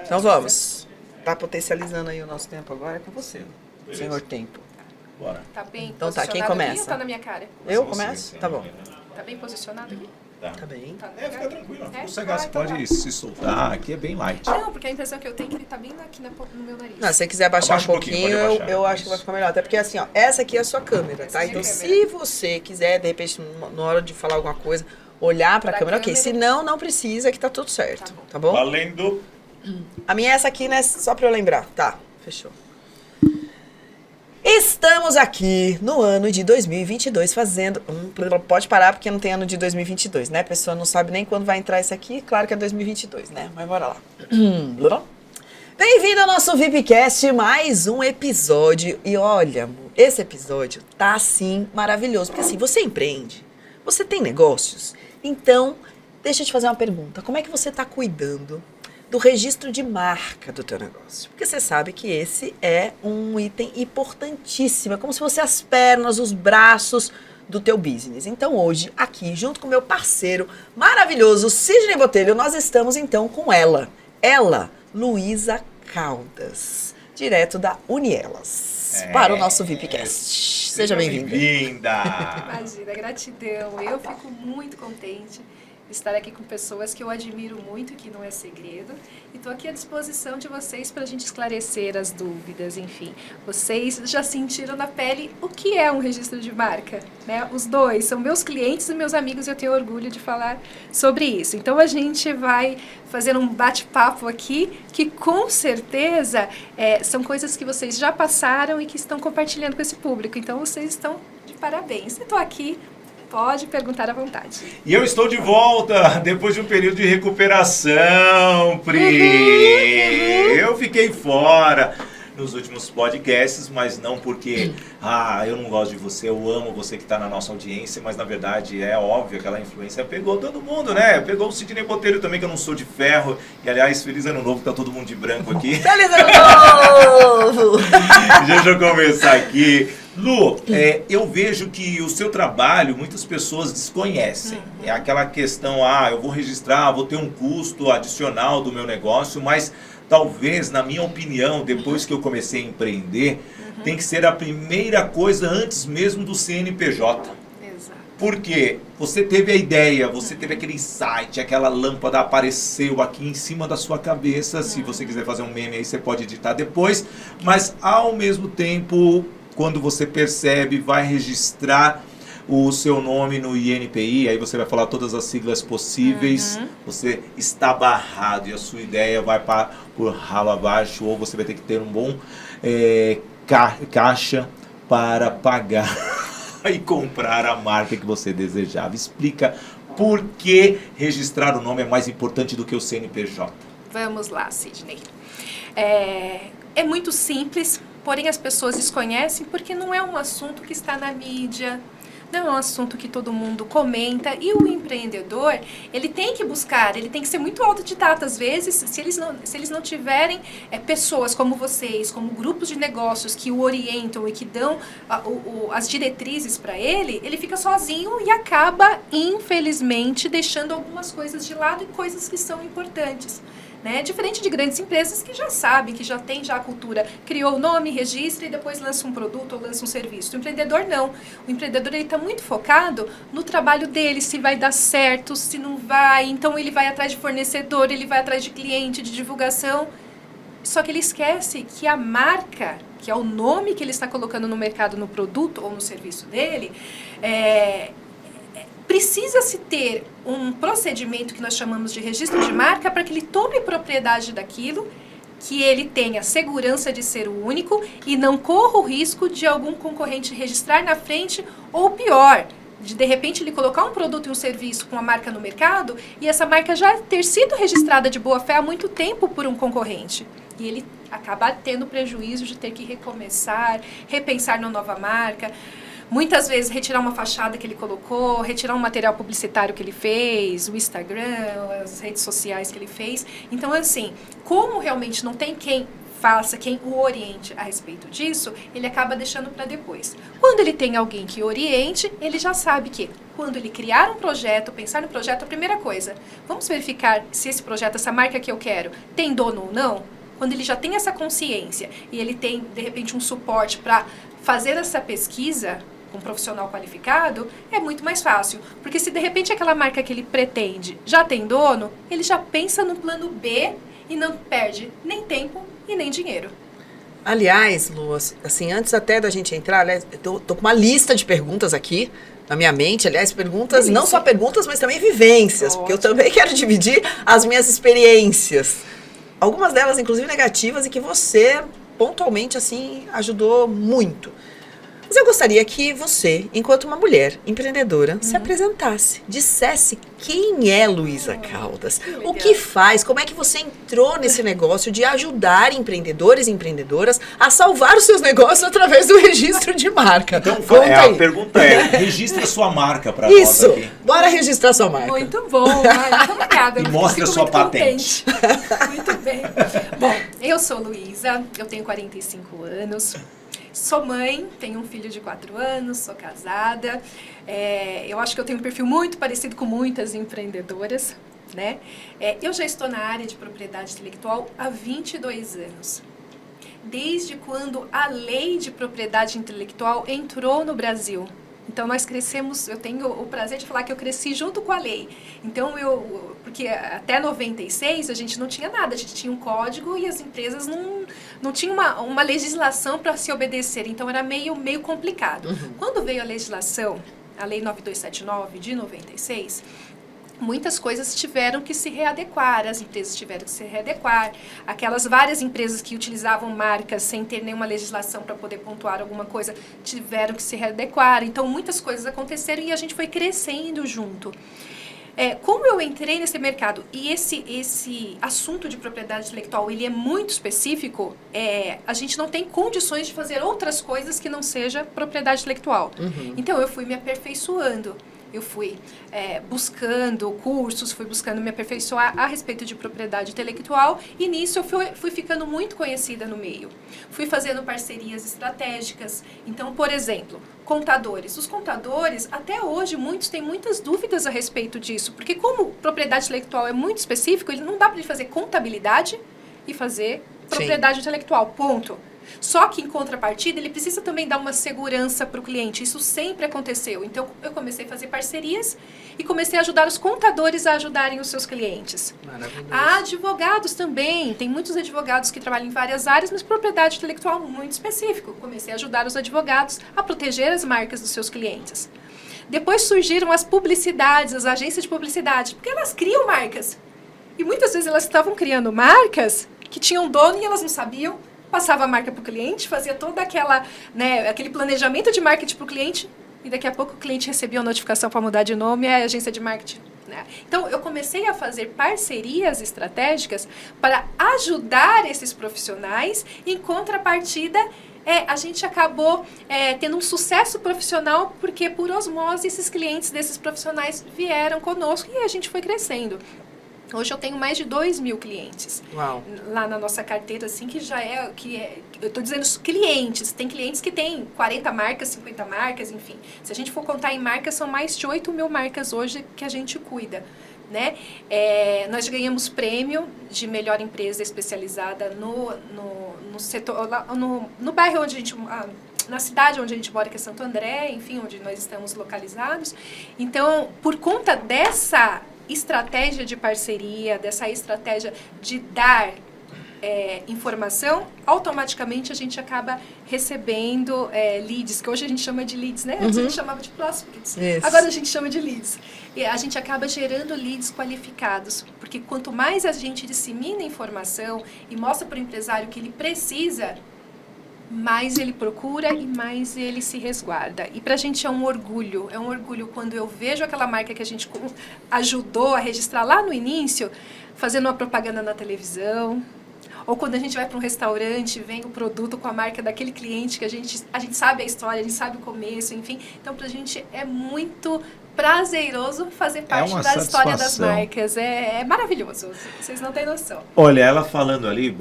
Então vamos. Tá potencializando aí o nosso tempo agora, é com você, senhor tempo. Bora. Tá bem Então tá, posicionado quem aqui começa? ou tá na minha cara? Eu Você, começo? sim. Tá bom. Tá bem posicionado aqui? Tá bem. Tá Fica tranquilo. É? Sossegar, você Então pode tá. se soltar. Aqui é bem light. Não, porque a impressão que eu tenho é que ele tá bem aqui no meu nariz. Não, se você quiser abaixar Abaixa um um pouquinho, pouquinho, pode abaixar. eu acho que vai ficar melhor. Até porque assim, ó, essa aqui é a sua câmera, Essa tá? é a minha Então câmera. se você quiser, de repente, na hora de falar alguma coisa, olhar pra câmera, ok. Se não, não precisa, que tá tudo certo. Tá bom? Valendo. A minha é essa aqui, né? Só pra eu lembrar. Tá, fechou. Estamos aqui no ano de 2022 fazendo... pode parar porque não tem ano de 2022, né? A pessoa não sabe nem quando vai entrar isso aqui. Claro que é 2022, né? Mas bora lá. Bem-vindo ao nosso VIPcast, mais um episódio. E olha, amor, esse episódio tá assim maravilhoso. Porque assim, você empreende, você tem negócios. Então, deixa eu te fazer uma pergunta. Como é que você tá cuidando do registro de marca do teu negócio? Porque você sabe que esse é um item importantíssimo. É como se fosse as pernas, os braços do teu business. Então hoje, aqui, junto com o meu parceiro maravilhoso, Sidney Botelho, nós estamos então com ela. Ela, Luísa Caldas, direto da Unielas, para o nosso VIPcast. Seja bem-vinda. Imagina, gratidão. Eu fico muito contente de estar aqui com pessoas que eu admiro muito, que não é segredo. E estou aqui à disposição de vocês para a gente esclarecer as dúvidas, enfim. Vocês já sentiram na pele o que é um registro de marca, né? Os dois são meus clientes e meus amigos e eu tenho orgulho de falar sobre isso. Então a gente vai fazer um bate-papo aqui que com certeza são coisas que vocês já passaram e que estão compartilhando com esse público. Então vocês estão de parabéns. Eu estou aqui. Pode perguntar à vontade. E eu estou de volta depois de um período de recuperação, Pri. Eu fiquei fora nos últimos podcasts, mas não porque eu não gosto de você, eu amo você que está na nossa audiência, mas na verdade é óbvio, aquela influência pegou todo mundo, né? Pegou o Sidney Botelho também, que eu não sou de ferro. E aliás, feliz ano novo, tá todo mundo de branco aqui. Feliz ano novo! Deixa eu começar aqui. Lu, eu vejo que o seu trabalho muitas pessoas desconhecem. É aquela questão, eu vou registrar, vou ter um custo adicional do meu negócio, mas talvez, na minha opinião, depois que eu comecei a empreender, tem que ser a primeira coisa antes mesmo do CNPJ. Exato. Porque você teve a ideia, você teve aquele insight, aquela lâmpada apareceu aqui em cima da sua cabeça. Se você quiser fazer um meme aí, você pode editar depois. Mas, ao mesmo tempo, quando você percebe, vai registrar o seu nome no INPI, aí você vai falar todas as siglas possíveis, você está barrado e a sua ideia vai por ralo abaixo, ou você vai ter que ter um bom caixa para pagar e comprar a marca que você desejava. Explica por que registrar o nome é mais importante do que o CNPJ. Vamos lá, Sidney. É muito simples, porém as pessoas desconhecem porque não é um assunto que está na mídia, não é um assunto que todo mundo comenta. E o empreendedor, ele tem que buscar, ele tem que ser muito autodidata às vezes. Se eles não tiverem pessoas como vocês, como grupos de negócios que o orientam e que dão as diretrizes para ele, ele fica sozinho e acaba, infelizmente, deixando algumas coisas de lado e coisas que são importantes. Né? Diferente de grandes empresas que já sabem, que já tem a cultura, criou o nome, registra e depois lança um produto ou lança um serviço. O empreendedor não. O empreendedor está muito focado no trabalho dele, se vai dar certo, se não vai. Então ele vai atrás de fornecedor, ele vai atrás de cliente, de divulgação. Só que ele esquece que a marca, que é o nome que ele está colocando no mercado, no produto ou no serviço dele, precisa-se ter um procedimento que nós chamamos de registro de marca para que ele tome propriedade daquilo, que ele tenha segurança de ser o único e não corra o risco de algum concorrente registrar na frente, ou pior, de repente ele colocar um produto e um serviço com a marca no mercado e essa marca já ter sido registrada de boa fé há muito tempo por um concorrente. E ele acaba tendo prejuízo de ter que recomeçar, repensar na nova marca. Muitas vezes retirar uma fachada que ele colocou, retirar um material publicitário que ele fez, o Instagram, as redes sociais que ele fez. Então, assim, como realmente não tem quem faça, quem o oriente a respeito disso, ele acaba deixando para depois. Quando ele tem alguém que oriente, ele já sabe que quando ele criar um projeto, pensar no projeto, a primeira coisa, vamos verificar se esse projeto, essa marca que eu quero, tem dono ou não? Quando ele já tem essa consciência e ele tem, de repente, um suporte para fazer essa pesquisa com um profissional qualificado, é muito mais fácil. Porque se, de repente, aquela marca que ele pretende já tem dono, ele já pensa no plano B e não perde nem tempo e nem dinheiro. Aliás, Lu, assim, antes até da gente entrar, aliás, eu tô com uma lista de perguntas aqui na minha mente, aliás, perguntas, Delícia. não só perguntas, mas também vivências, porque eu também quero dividir as minhas experiências. Algumas delas, inclusive, negativas e que você, pontualmente, assim, ajudou muito. Mas eu gostaria que você, enquanto uma mulher empreendedora, se apresentasse, dissesse quem é Luísa Caldas, o que faz, como é que você entrou nesse negócio de ajudar empreendedores e empreendedoras a salvar os seus negócios através do registro de marca. Então, Conta aí. a pergunta é, registre a sua marca para nós Isso, aqui. bora registrar sua marca. Muito bom, muito obrigada. E mostre a Fico sua muito patente. contente. Muito bem. Bom, eu sou Luísa, eu tenho 45 anos. Sou mãe, tenho um filho de 4 anos, sou casada. Eu acho que eu tenho um perfil muito parecido com muitas empreendedoras, né? Eu já estou na área de propriedade intelectual há 22 anos. Desde quando a lei de propriedade intelectual entrou no Brasil. Então, nós crescemos, eu tenho o prazer de falar que eu cresci junto com a lei. Então, porque até 96 a gente não tinha nada, a gente tinha um código e as empresas não tinham uma legislação para se obedecer, então era meio complicado. Quando veio a legislação, a Lei 9279 de 96, muitas coisas tiveram que se readequar, as empresas tiveram que se readequar. Aquelas várias empresas que utilizavam marcas sem ter nenhuma legislação para poder pontuar alguma coisa, tiveram que se readequar. Então, muitas coisas aconteceram e a gente foi crescendo junto. Como eu entrei nesse mercado e esse assunto de propriedade intelectual, ele é muito específico, a gente não tem condições de fazer outras coisas que não seja propriedade intelectual. Então, eu fui me aperfeiçoando. Eu fui buscando cursos, fui buscando me aperfeiçoar a respeito de propriedade intelectual e nisso eu fui ficando muito conhecida no meio. Fui fazendo parcerias estratégicas. Então, por exemplo, contadores. Os contadores, até hoje, muitos têm muitas dúvidas a respeito disso, porque como propriedade intelectual é muito específico, ele não dá para ele fazer contabilidade e fazer propriedade intelectual, ponto. Só que, em contrapartida, ele precisa também dar uma segurança para o cliente. Isso sempre aconteceu. Então, eu comecei a fazer parcerias e comecei a ajudar os contadores a ajudarem os seus clientes. Maravilhoso. Advogados também. Tem muitos advogados que trabalham em várias áreas, mas propriedade intelectual muito específico. Comecei a ajudar os advogados a proteger as marcas dos seus clientes. Depois surgiram as publicidades, as agências de publicidade, porque elas criam marcas. E muitas vezes elas estavam criando marcas que tinham dono e elas não sabiam. Passava a marca para o cliente, fazia toda aquele planejamento de marketing para o cliente e daqui a pouco o cliente recebia uma notificação para mudar de nome, é a agência de marketing. Né? Então, eu comecei a fazer parcerias estratégicas para ajudar esses profissionais e, em contrapartida, a gente acabou tendo um sucesso profissional porque, por osmose, esses clientes desses profissionais vieram conosco e a gente foi crescendo. Hoje eu tenho mais de 2.000 clientes. Uau. Lá na nossa carteira, assim, eu estou dizendo clientes. Tem clientes que têm 40 marcas, 50 marcas, enfim. Se a gente for contar em marcas, são mais de 8.000 marcas hoje que a gente cuida, né? Nós ganhamos prêmio de melhor empresa especializada no setor, no bairro onde a gente... na cidade onde a gente mora, que é Santo André, enfim, onde nós estamos localizados. Então, por conta dessa estratégia de parceria, dessa estratégia de dar informação, automaticamente a gente acaba recebendo leads, que hoje a gente chama de leads, né? Antes a gente chamava de prospects, agora a gente chama de leads. E a gente acaba gerando leads qualificados, porque quanto mais a gente dissemina informação e mostra para o empresário que ele precisa, mais ele procura e mais ele se resguarda. E pra gente é um orgulho quando eu vejo aquela marca que a gente ajudou a registrar lá no início, fazendo uma propaganda na televisão, ou quando a gente vai para um restaurante, vem o produto com a marca daquele cliente que a gente sabe a história, a gente sabe o começo, enfim. Então, pra gente é muito prazeroso fazer parte uma da história das satisfação. marcas. É maravilhoso, vocês não têm noção. Olha, ela falando ali,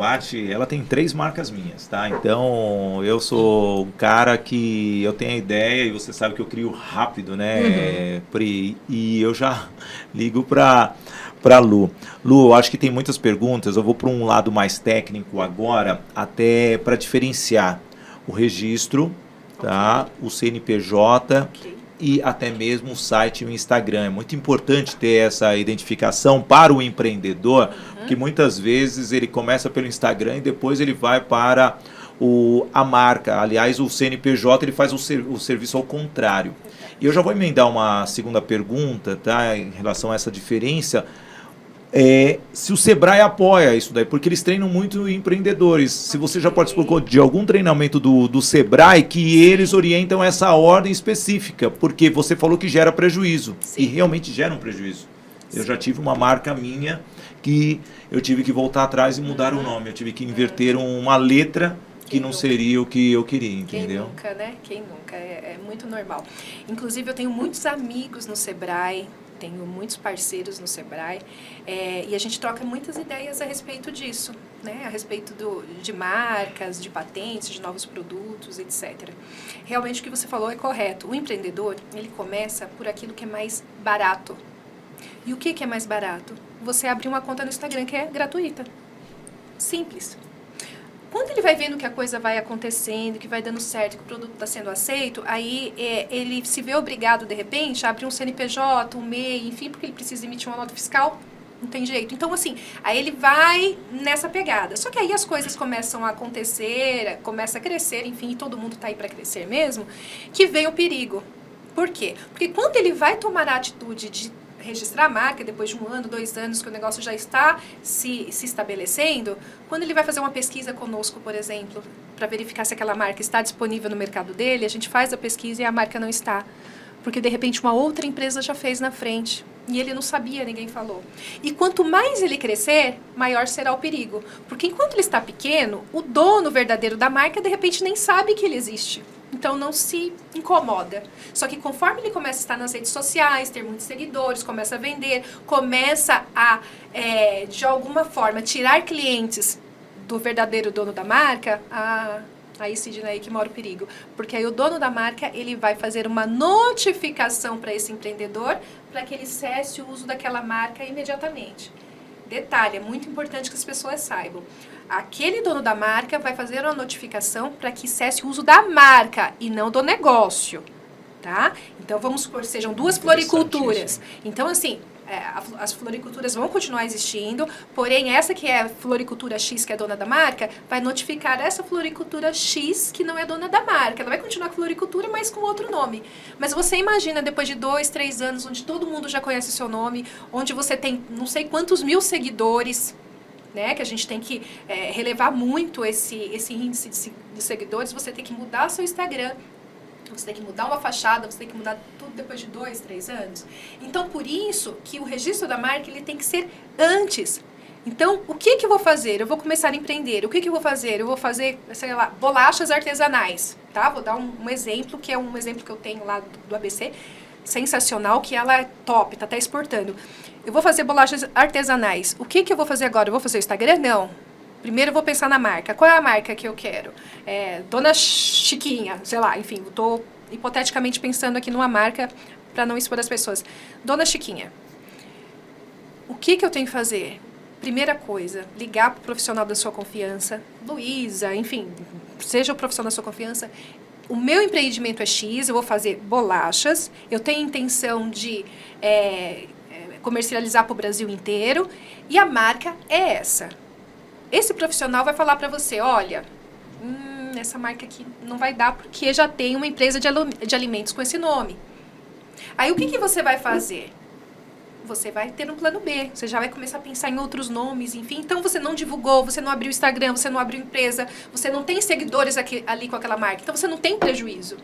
ela tem 3 marcas minhas, tá? Então, eu sou um cara que eu tenho a ideia e você sabe que eu crio rápido, né, Pri? E eu já ligo pra Lu. Lu, eu acho que tem muitas perguntas, eu vou para um lado mais técnico agora, até para diferenciar o registro, tá? O CNPJ... Ok. E até mesmo o site e o Instagram. É muito importante ter essa identificação para o empreendedor, porque muitas vezes ele começa pelo Instagram e depois ele vai para a marca. Aliás, o CNPJ ele faz o serviço ao contrário. E eu já vou emendar uma segunda pergunta, tá, em relação a essa diferença. Se o Sebrae apoia isso daí, porque eles treinam muito empreendedores. Se você já participou de algum treinamento do Sebrae, que eles orientam essa ordem específica, porque você falou que gera prejuízo. Sim. E realmente gera um prejuízo. Eu já tive uma marca minha que eu tive que voltar atrás e mudar o nome. Eu tive que inverter uma letra que não seria o que eu queria, entendeu? Quem nunca, né? Quem nunca. É muito normal. Inclusive, eu tenho muitos amigos no Sebrae, tenho muitos parceiros no Sebrae, e a gente troca muitas ideias a respeito disso, né? A respeito de marcas, de patentes, de novos produtos, etc. Realmente o que você falou é correto. O empreendedor, ele começa por aquilo que é mais barato. E o que é mais barato? Você abrir uma conta no Instagram que é gratuita. Simples. Quando ele vai vendo que a coisa vai acontecendo, que vai dando certo, que o produto está sendo aceito, aí ele se vê obrigado, de repente, a abrir um CNPJ, um MEI, enfim, porque ele precisa emitir uma nota fiscal, não tem jeito. Então, assim, aí ele vai nessa pegada. Só que aí as coisas começam a acontecer, começa a crescer, enfim, e todo mundo está aí para crescer mesmo, que vem o perigo. Por quê? Porque quando ele vai tomar a atitude de registrar a marca, depois de 1 ano, 2 anos, que o negócio já está se estabelecendo, quando ele vai fazer uma pesquisa conosco, por exemplo, para verificar se aquela marca está disponível no mercado dele, a gente faz a pesquisa e a marca não está. Porque, de repente, uma outra empresa já fez na frente. E ele não sabia, ninguém falou. E quanto mais ele crescer, maior será o perigo. Porque enquanto ele está pequeno, o dono verdadeiro da marca, de repente, nem sabe que ele existe. Então, não se incomoda. Só que conforme ele começa a estar nas redes sociais, ter muitos seguidores, começa a vender, começa a, de alguma forma, tirar clientes do verdadeiro dono da marca, aí, Sidney, aí que mora o perigo. Porque aí o dono da marca, ele vai fazer uma notificação para esse empreendedor para que ele cesse o uso daquela marca imediatamente. Detalhe, é muito importante que as pessoas saibam. Aquele dono da marca vai fazer uma notificação para que cesse o uso da marca e não do negócio, tá? Então, vamos supor que sejam 2 floriculturas. Então, assim, as floriculturas vão continuar existindo, porém, essa que é a floricultura X, que é dona da marca, vai notificar essa floricultura X, que não é dona da marca. Ela vai continuar com floricultura, mas com outro nome. Mas você imagina, depois de 2, 3 anos, onde todo mundo já conhece o seu nome, onde você tem não sei quantos mil seguidores, né, que a gente tem que relevar muito esse índice de seguidores, você tem que mudar seu Instagram, você tem que mudar uma fachada, você tem que mudar tudo depois de 2, 3 anos. Então, por isso que o registro da marca ele tem que ser antes. Então, o que eu vou fazer? Eu vou começar a empreender. O que eu vou fazer? Eu vou fazer, sei lá, bolachas artesanais, tá? Vou dar um exemplo, que é um exemplo que eu tenho lá do ABC, sensacional, que ela é top, tá até exportando. Eu vou fazer bolachas artesanais. O que eu vou fazer agora? Eu vou fazer o Instagram? Não. Primeiro eu vou pensar na marca. Qual é a marca que eu quero? Dona Chiquinha, sei lá, enfim, eu tô hipoteticamente pensando aqui numa marca para não expor as pessoas. Dona Chiquinha. O que eu tenho que fazer? Primeira coisa, ligar para o profissional da sua confiança, Luísa, enfim, seja o profissional da sua confiança. O meu empreendimento é X, eu vou fazer bolachas, eu tenho intenção de comercializar para o Brasil inteiro e a marca é essa. Esse profissional vai falar para você, olha, essa marca aqui não vai dar porque já tem uma empresa de alimentos com esse nome. Aí o que você vai fazer? Você vai ter um plano B, você já vai começar a pensar em outros nomes, enfim. Então, você não divulgou, você não abriu Instagram, você não abriu empresa, você não tem seguidores ali com aquela marca, então você não tem prejuízo.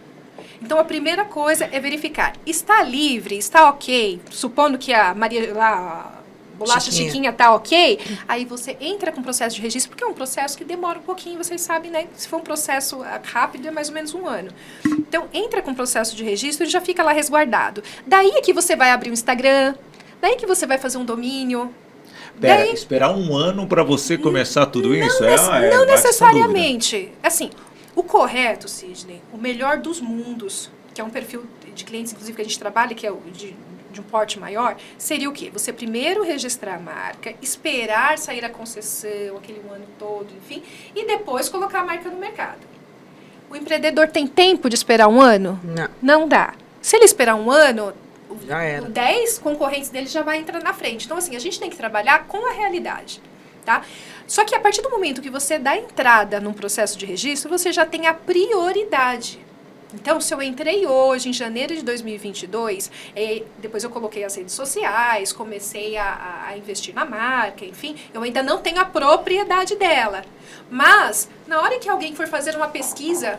Então, a primeira coisa é verificar, está livre, está ok, supondo que a Maria, lá, bolacha Chiquinha tá ok, aí você entra com o processo de registro, porque é um processo que demora um pouquinho, vocês sabem, né? Se for um processo rápido, é mais ou menos 1 ano. Então, entra com o processo de registro e já fica lá resguardado. Daí é que você vai abrir um Instagram, daí que você vai fazer um domínio. Pera, esperar 1 ano para você começar tudo isso? Não necessariamente. Assim, o correto, Sidney, o melhor dos mundos, que é um perfil de clientes, inclusive, que a gente trabalha, que é o de um porte maior, seria o quê? Você primeiro registrar a marca, esperar sair a concessão, aquele 1 ano todo, enfim, e depois colocar a marca no mercado. O empreendedor tem tempo de esperar 1 ano? Não dá. Se ele esperar 1 ano, Já era. 10 concorrentes dele já vai entrar na frente. Então, assim, a gente tem que trabalhar com a realidade, tá? Só que a partir do momento que você dá entrada num processo de registro, você já tem a prioridade. Então, se eu entrei hoje, em janeiro de 2022, depois eu coloquei as redes sociais, comecei a investir na marca, enfim, eu ainda não tenho a propriedade dela. Mas, na hora que alguém for fazer uma pesquisa,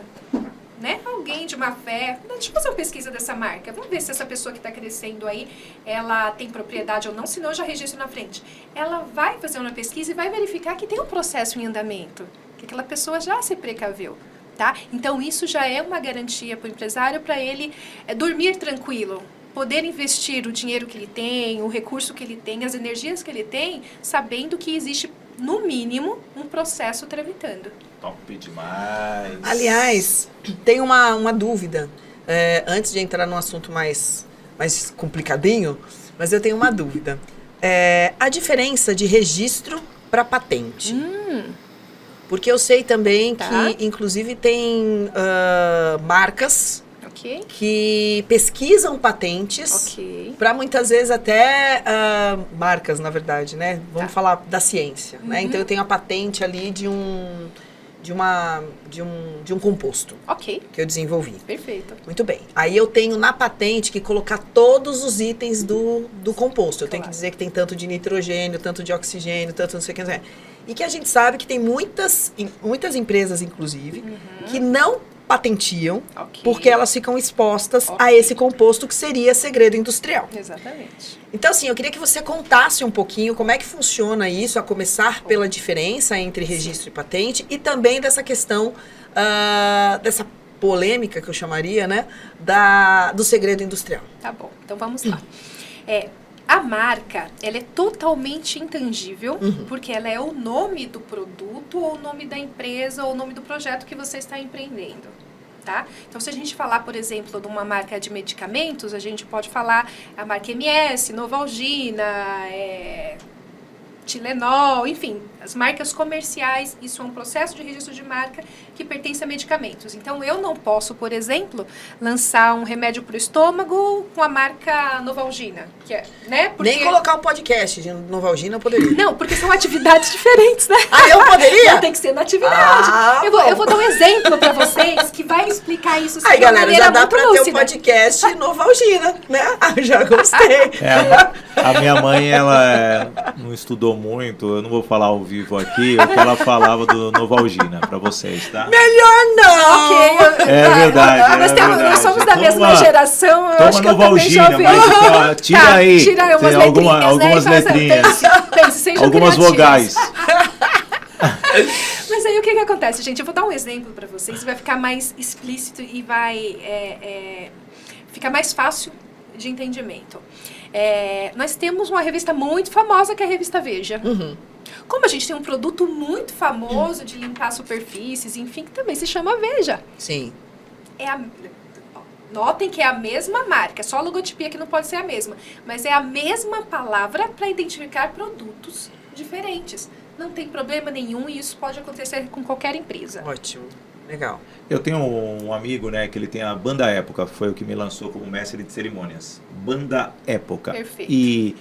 né, alguém de má fé, deixa eu fazer uma pesquisa dessa marca, vamos ver se essa pessoa que está crescendo aí, ela tem propriedade ou não, senão eu já registro na frente. Ela vai fazer uma pesquisa e vai verificar que tem um processo em andamento, que aquela pessoa já se precaveu. Tá? Então, isso já é uma garantia para o empresário, para ele dormir tranquilo, poder investir o dinheiro que ele tem, o recurso que ele tem, as energias que ele tem, sabendo que existe, no mínimo, um processo tramitando. Top demais! Aliás, tem uma dúvida, antes de entrar num assunto mais complicadinho, mas eu tenho uma dúvida. A diferença de registro para patente. Porque eu sei também que, inclusive, tem marcas que pesquisam patentes para muitas vezes até marcas, na verdade, né? Vamos falar da ciência, né? Então, eu tenho a patente ali de um composto que eu desenvolvi. Perfeito. Muito bem. Aí eu tenho na patente que colocar todos os itens do composto. Eu tenho que dizer que tem tanto de nitrogênio, tanto de oxigênio, tanto não sei o que. E que a gente sabe que tem muitas empresas, inclusive, que não patentiam porque elas ficam expostas a esse composto que seria segredo industrial. Exatamente. Então, assim, eu queria que você contasse um pouquinho como é que funciona isso, a começar pela diferença entre registro e patente e também dessa questão, dessa polêmica que eu chamaria, né, do segredo industrial. Tá bom, então vamos lá. A marca, ela é totalmente intangível, porque ela é o nome do produto, ou o nome da empresa, ou o nome do projeto que você está empreendendo, tá? Então, se a gente falar, por exemplo, de uma marca de medicamentos, a gente pode falar a marca MS, Novalgina, Tilenol, enfim, as marcas comerciais, isso é um processo de registro de marca que pertence a medicamentos. Então, eu não posso, por exemplo, lançar um remédio para o estômago com a marca Novalgina, que é, né? Porque... Nem colocar um podcast de Novalgina eu poderia. Não, porque são atividades diferentes, né? Eu poderia? Não, tem que ser na atividade. Eu vou dar um exemplo para vocês que vai explicar isso de galera, maneira já dá muito para ter um podcast Novalgina, né? Já gostei. A minha mãe, ela não estudou muito, eu não vou falar ao vivo aqui, o que ela falava do Novalgina para vocês, tá? Melhor não! Ok. É verdade, nós somos da mesma geração, eu acho que eu também já ouvi. Mas tira aí, tira umas letrinhas, algumas letrinhas, algumas vogais. Mas aí o que acontece, gente? Eu vou dar um exemplo para vocês, vai ficar mais explícito e vai ficar mais fácil de entendimento. Nós temos uma revista muito famosa que é a revista Veja. Como a gente tem um produto muito famoso de limpar superfícies, enfim, que também se chama Veja. Sim. Notem que é a mesma marca, só a logotipia que não pode ser a mesma. Mas é a mesma palavra para identificar produtos diferentes. Não tem problema nenhum e isso pode acontecer com qualquer empresa. Ótimo. Legal. Eu tenho um amigo, né, que ele tem a Banda Época, foi o que me lançou como mestre de cerimônias. Banda Época. Perfeito. E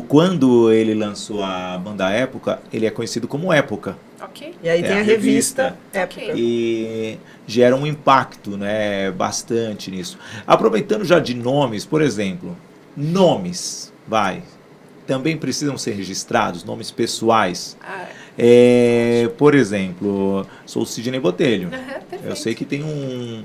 quando ele lançou a Banda Época, ele é conhecido como Época. Ok. E aí tem a revista Época. Ok. E gera um impacto, né, bastante nisso. Aproveitando já de nomes, por exemplo, nomes, também precisam ser registrados, nomes pessoais. Por exemplo, sou o Sidney Botelho. Eu sei que tem um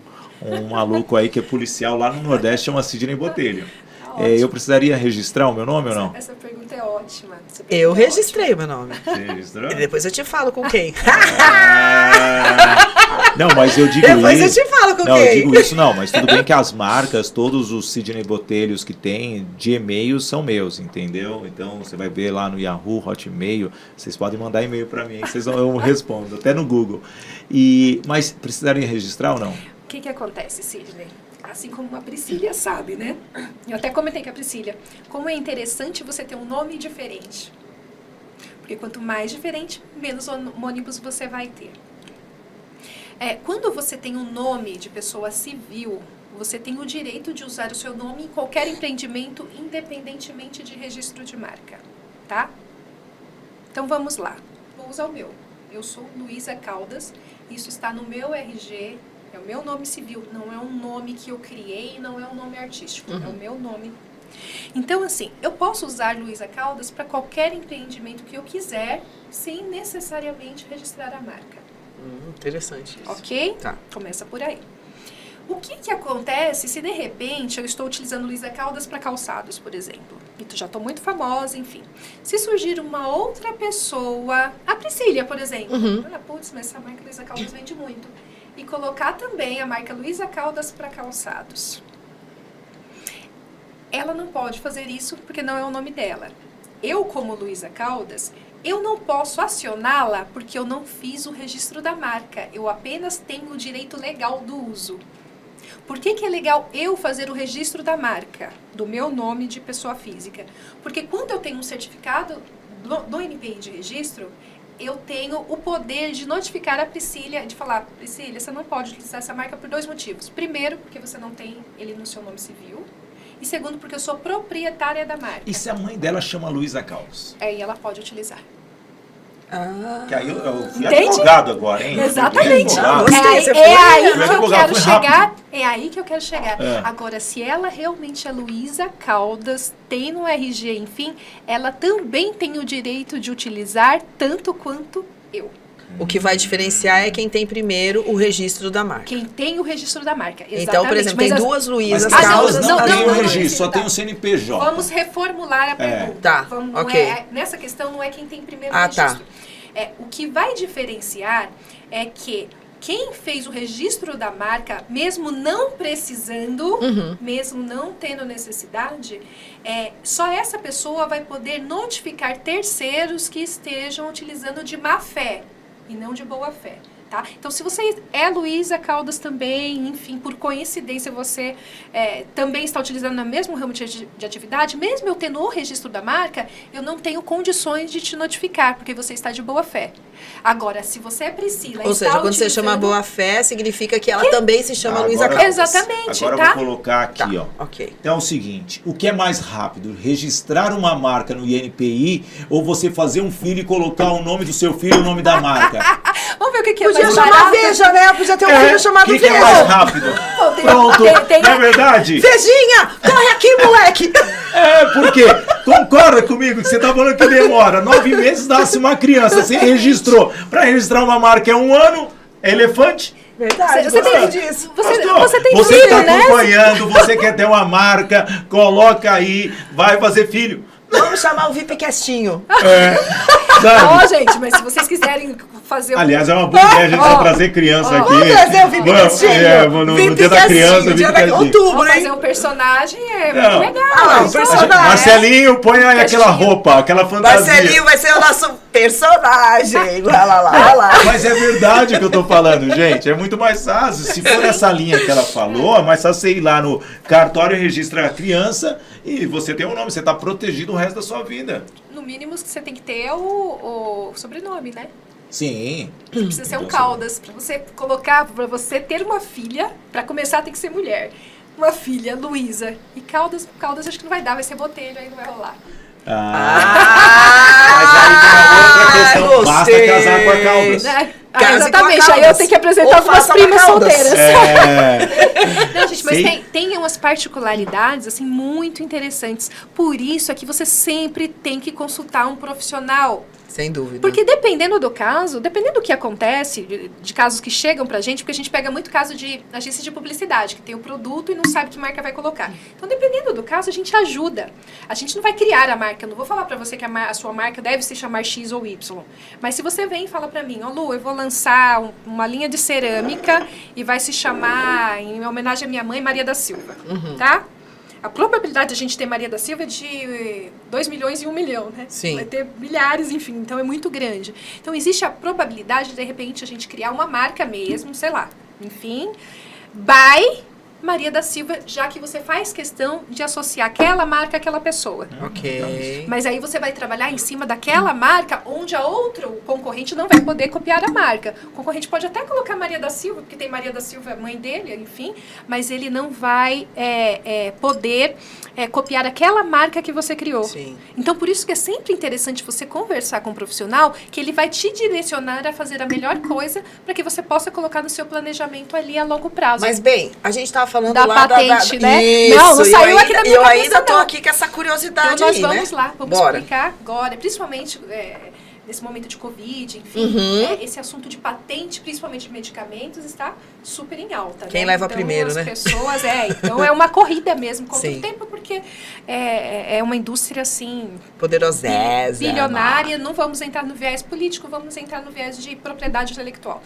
maluco aí que é policial lá no Nordeste, chama Sidney Botelho. ótimo. eu precisaria registrar o meu nome ou não? Essa pergunta é ótima. Eu registrei o meu nome. Você registrou? E depois eu te falo com quem. Não, mas eu digo Depois isso. eu te falo com Não, quem. eu digo isso não, mas tudo bem que as marcas, todos os Sidney Botelhos que tem de e-mail são meus, entendeu? Então você vai ver lá no Yahoo, Hotmail, vocês podem mandar e-mail para mim, eu respondo, até no Google. Mas precisaria registrar ou não? O que acontece, Sidney? Assim como a Priscília sabe, né? Eu até comentei com a Priscília, como é interessante você ter um nome diferente. Porque quanto mais diferente, menos homônimos você vai ter. Quando você tem um nome de pessoa civil, você tem o direito de usar o seu nome em qualquer empreendimento, independentemente de registro de marca, tá? Então vamos lá. Vou usar o meu. Eu sou Luísa Caldas, isso está no meu RG, é o meu nome civil, não é um nome que eu criei, não é um nome artístico, é o meu nome. Então, assim, eu posso usar Luísa Caldas para qualquer empreendimento que eu quiser, sem necessariamente registrar a marca. Interessante isso. Ok? Tá. Começa por aí. O que acontece se de repente eu estou utilizando Luísa Caldas para calçados, por exemplo? E já estou muito famosa, enfim. Se surgir uma outra pessoa, a Priscília, por exemplo. Putz, mas essa marca Luísa Caldas vende muito. E colocar também a marca Luísa Caldas para calçados. Ela não pode fazer isso porque não é o nome dela. Eu, como Luísa Caldas, eu não posso acioná-la porque eu não fiz o registro da marca. Eu apenas tenho o direito legal do uso. Por que é legal eu fazer o registro da marca, do meu nome de pessoa física? Porque quando eu tenho um certificado do NPI de registro, eu tenho o poder de notificar a Priscília, de falar, Priscília, você não pode utilizar essa marca por 2 motivos. Primeiro, porque você não tem ele no seu nome civil. E segundo, porque eu sou proprietária da marca. E se a mãe dela chama Luísa Caldas? Aí ela pode utilizar. Que aí eu fui Entende? advogado agora, hein? Exatamente. Gostei, você foi- aí Foi que eu advogado, quero foi chegar. rápido. É aí que eu quero chegar. É. Agora, se ela realmente é Luísa Caldas, tem no RG, enfim, ela também tem o direito de utilizar tanto quanto eu. O que vai diferenciar é quem tem primeiro o registro da marca. Quem tem o registro da marca. Exatamente. Então, por exemplo, tem Mas duas Mas Luísas Ah, Caldas. não tem o não, registro, só tá. tem o CNPJ. Vamos reformular a pergunta. Tá, Vamos, ok. Nessa questão não é quem tem primeiro Ah, tá. registro. O que vai diferenciar é que quem fez o registro da marca, mesmo não precisando, mesmo não tendo necessidade, só essa pessoa vai poder notificar terceiros que estejam utilizando de má fé e não de boa fé. Tá? Então, se você é Luísa Caldas também, enfim, por coincidência você também está utilizando no mesmo ramo de atividade, mesmo eu tendo o registro da marca, eu não tenho condições de te notificar, porque você está de boa fé. Agora, se você é Priscila e Ou está seja, quando você utilizando... chama boa fé, significa que ela também se chama Luísa Agora- Caldas. Exatamente, Agora tá? eu vou colocar aqui, ó. Ok. Então é o seguinte, o que é mais rápido? Registrar uma marca no INPI ou você fazer um filho e colocar o nome do seu filho e o nome da marca? Vamos ver o que é Podia mais chamar barato. Veja, né? Podia ter um filho chamado O que é Veja. mais rápido? Pô, tem- Pronto, tem- não é verdade? Vejinha, corre aqui, moleque! Por quê? Concorda comigo que você tá falando que demora 9 meses nasce uma criança, você registrou. Para registrar uma marca é 1 ano, é elefante. Verdade, Você gostei tem- disso. Você tem você filho, tá né? acompanhando, você quer ter uma marca, coloca aí, vai fazer filho. Vamos chamar o VIPcastinho. Sabe? Ó, gente, mas se vocês quiserem fazer Aliás, é uma boa ideia a gente vai trazer criança aqui. Vamos trazer o VIPcastinho. No dia da criança, dia da VIPcastinho. outubro, fazer hein? um personagem é Não. muito legal. Ah, não, Isso personagem. Marcelinho, põe aí aquela Castinho. roupa, aquela fantasia. Marcelinho vai ser o nosso personagem. Lá, lá, lá, lá, lá. Mas é verdade o que eu tô falando, gente. É muito mais fácil. Se for essa linha que ela falou, é mais fácil você ir lá no cartório e registrar a criança e você tem um nome, você tá protegido o resto da sua vida. No mínimo, você tem que ter o sobrenome, né? Sim. Precisa ser um Então, Caldas. Pra você colocar, pra você ter uma filha, pra começar tem que ser mulher. Uma filha, Luísa. E Caldas acho que não vai dar, vai ser Botelho, aí não vai rolar. Mas aí tem uma outra questão. Basta gostei. casar com a Caldas. Né? Case com a Exatamente, aí eu Caldas. tenho que apresentar Ou algumas faça uma primas Caldas. solteiras. Não, gente, mas Sei. tem umas particularidades, assim, muito interessantes. Por isso é que você sempre tem que consultar um profissional. Sem dúvida. Porque dependendo do caso, dependendo do que acontece, de casos que chegam pra gente, porque a gente pega muito caso de agência de publicidade, que tem o produto e não sabe que marca vai colocar. Então, dependendo do caso, a gente ajuda. A gente não vai criar a marca. Eu não vou falar pra você que a sua marca deve se chamar X ou Y. Mas se você vem e fala pra mim, Lu, eu vou lançar uma linha de cerâmica e vai se chamar, em homenagem à minha mãe, Maria da Silva, tá? A probabilidade de a gente ter Maria da Silva é de 2 milhões e 1 milhão, né? Sim. Vai ter milhares, enfim, então é muito grande. Então existe a probabilidade de repente, a gente criar uma marca mesmo, sei lá, enfim, by Maria da Silva, já que você faz questão de associar aquela marca àquela pessoa. Ok. Mas aí você vai trabalhar em cima daquela marca onde o concorrente não vai poder copiar a marca. O concorrente pode até colocar Maria da Silva, porque tem Maria da Silva, mãe dele, enfim, mas ele não vai poder copiar aquela marca que você criou. Sim. Então, por isso que é sempre interessante você conversar com um profissional, que ele vai te direcionar a fazer a melhor coisa para que você possa colocar no seu planejamento ali a longo prazo. Mas, bem, a gente estava falando Da lá patente, da... né? Isso, Não saiu aqui da minha eu cabeça, ainda tô não. aqui com essa curiosidade Então, nós aí, vamos né? lá, vamos Bora. explicar agora, principalmente nesse momento de Covid, enfim, esse assunto de patente, principalmente de medicamentos, está super em alta. Quem né? leva então, primeiro, as né? pessoas, então é uma corrida mesmo contra Sim. o tempo, porque é uma indústria, assim, Poderosésima. bilionária. Não vamos entrar no viés político, vamos entrar no viés de propriedade intelectual.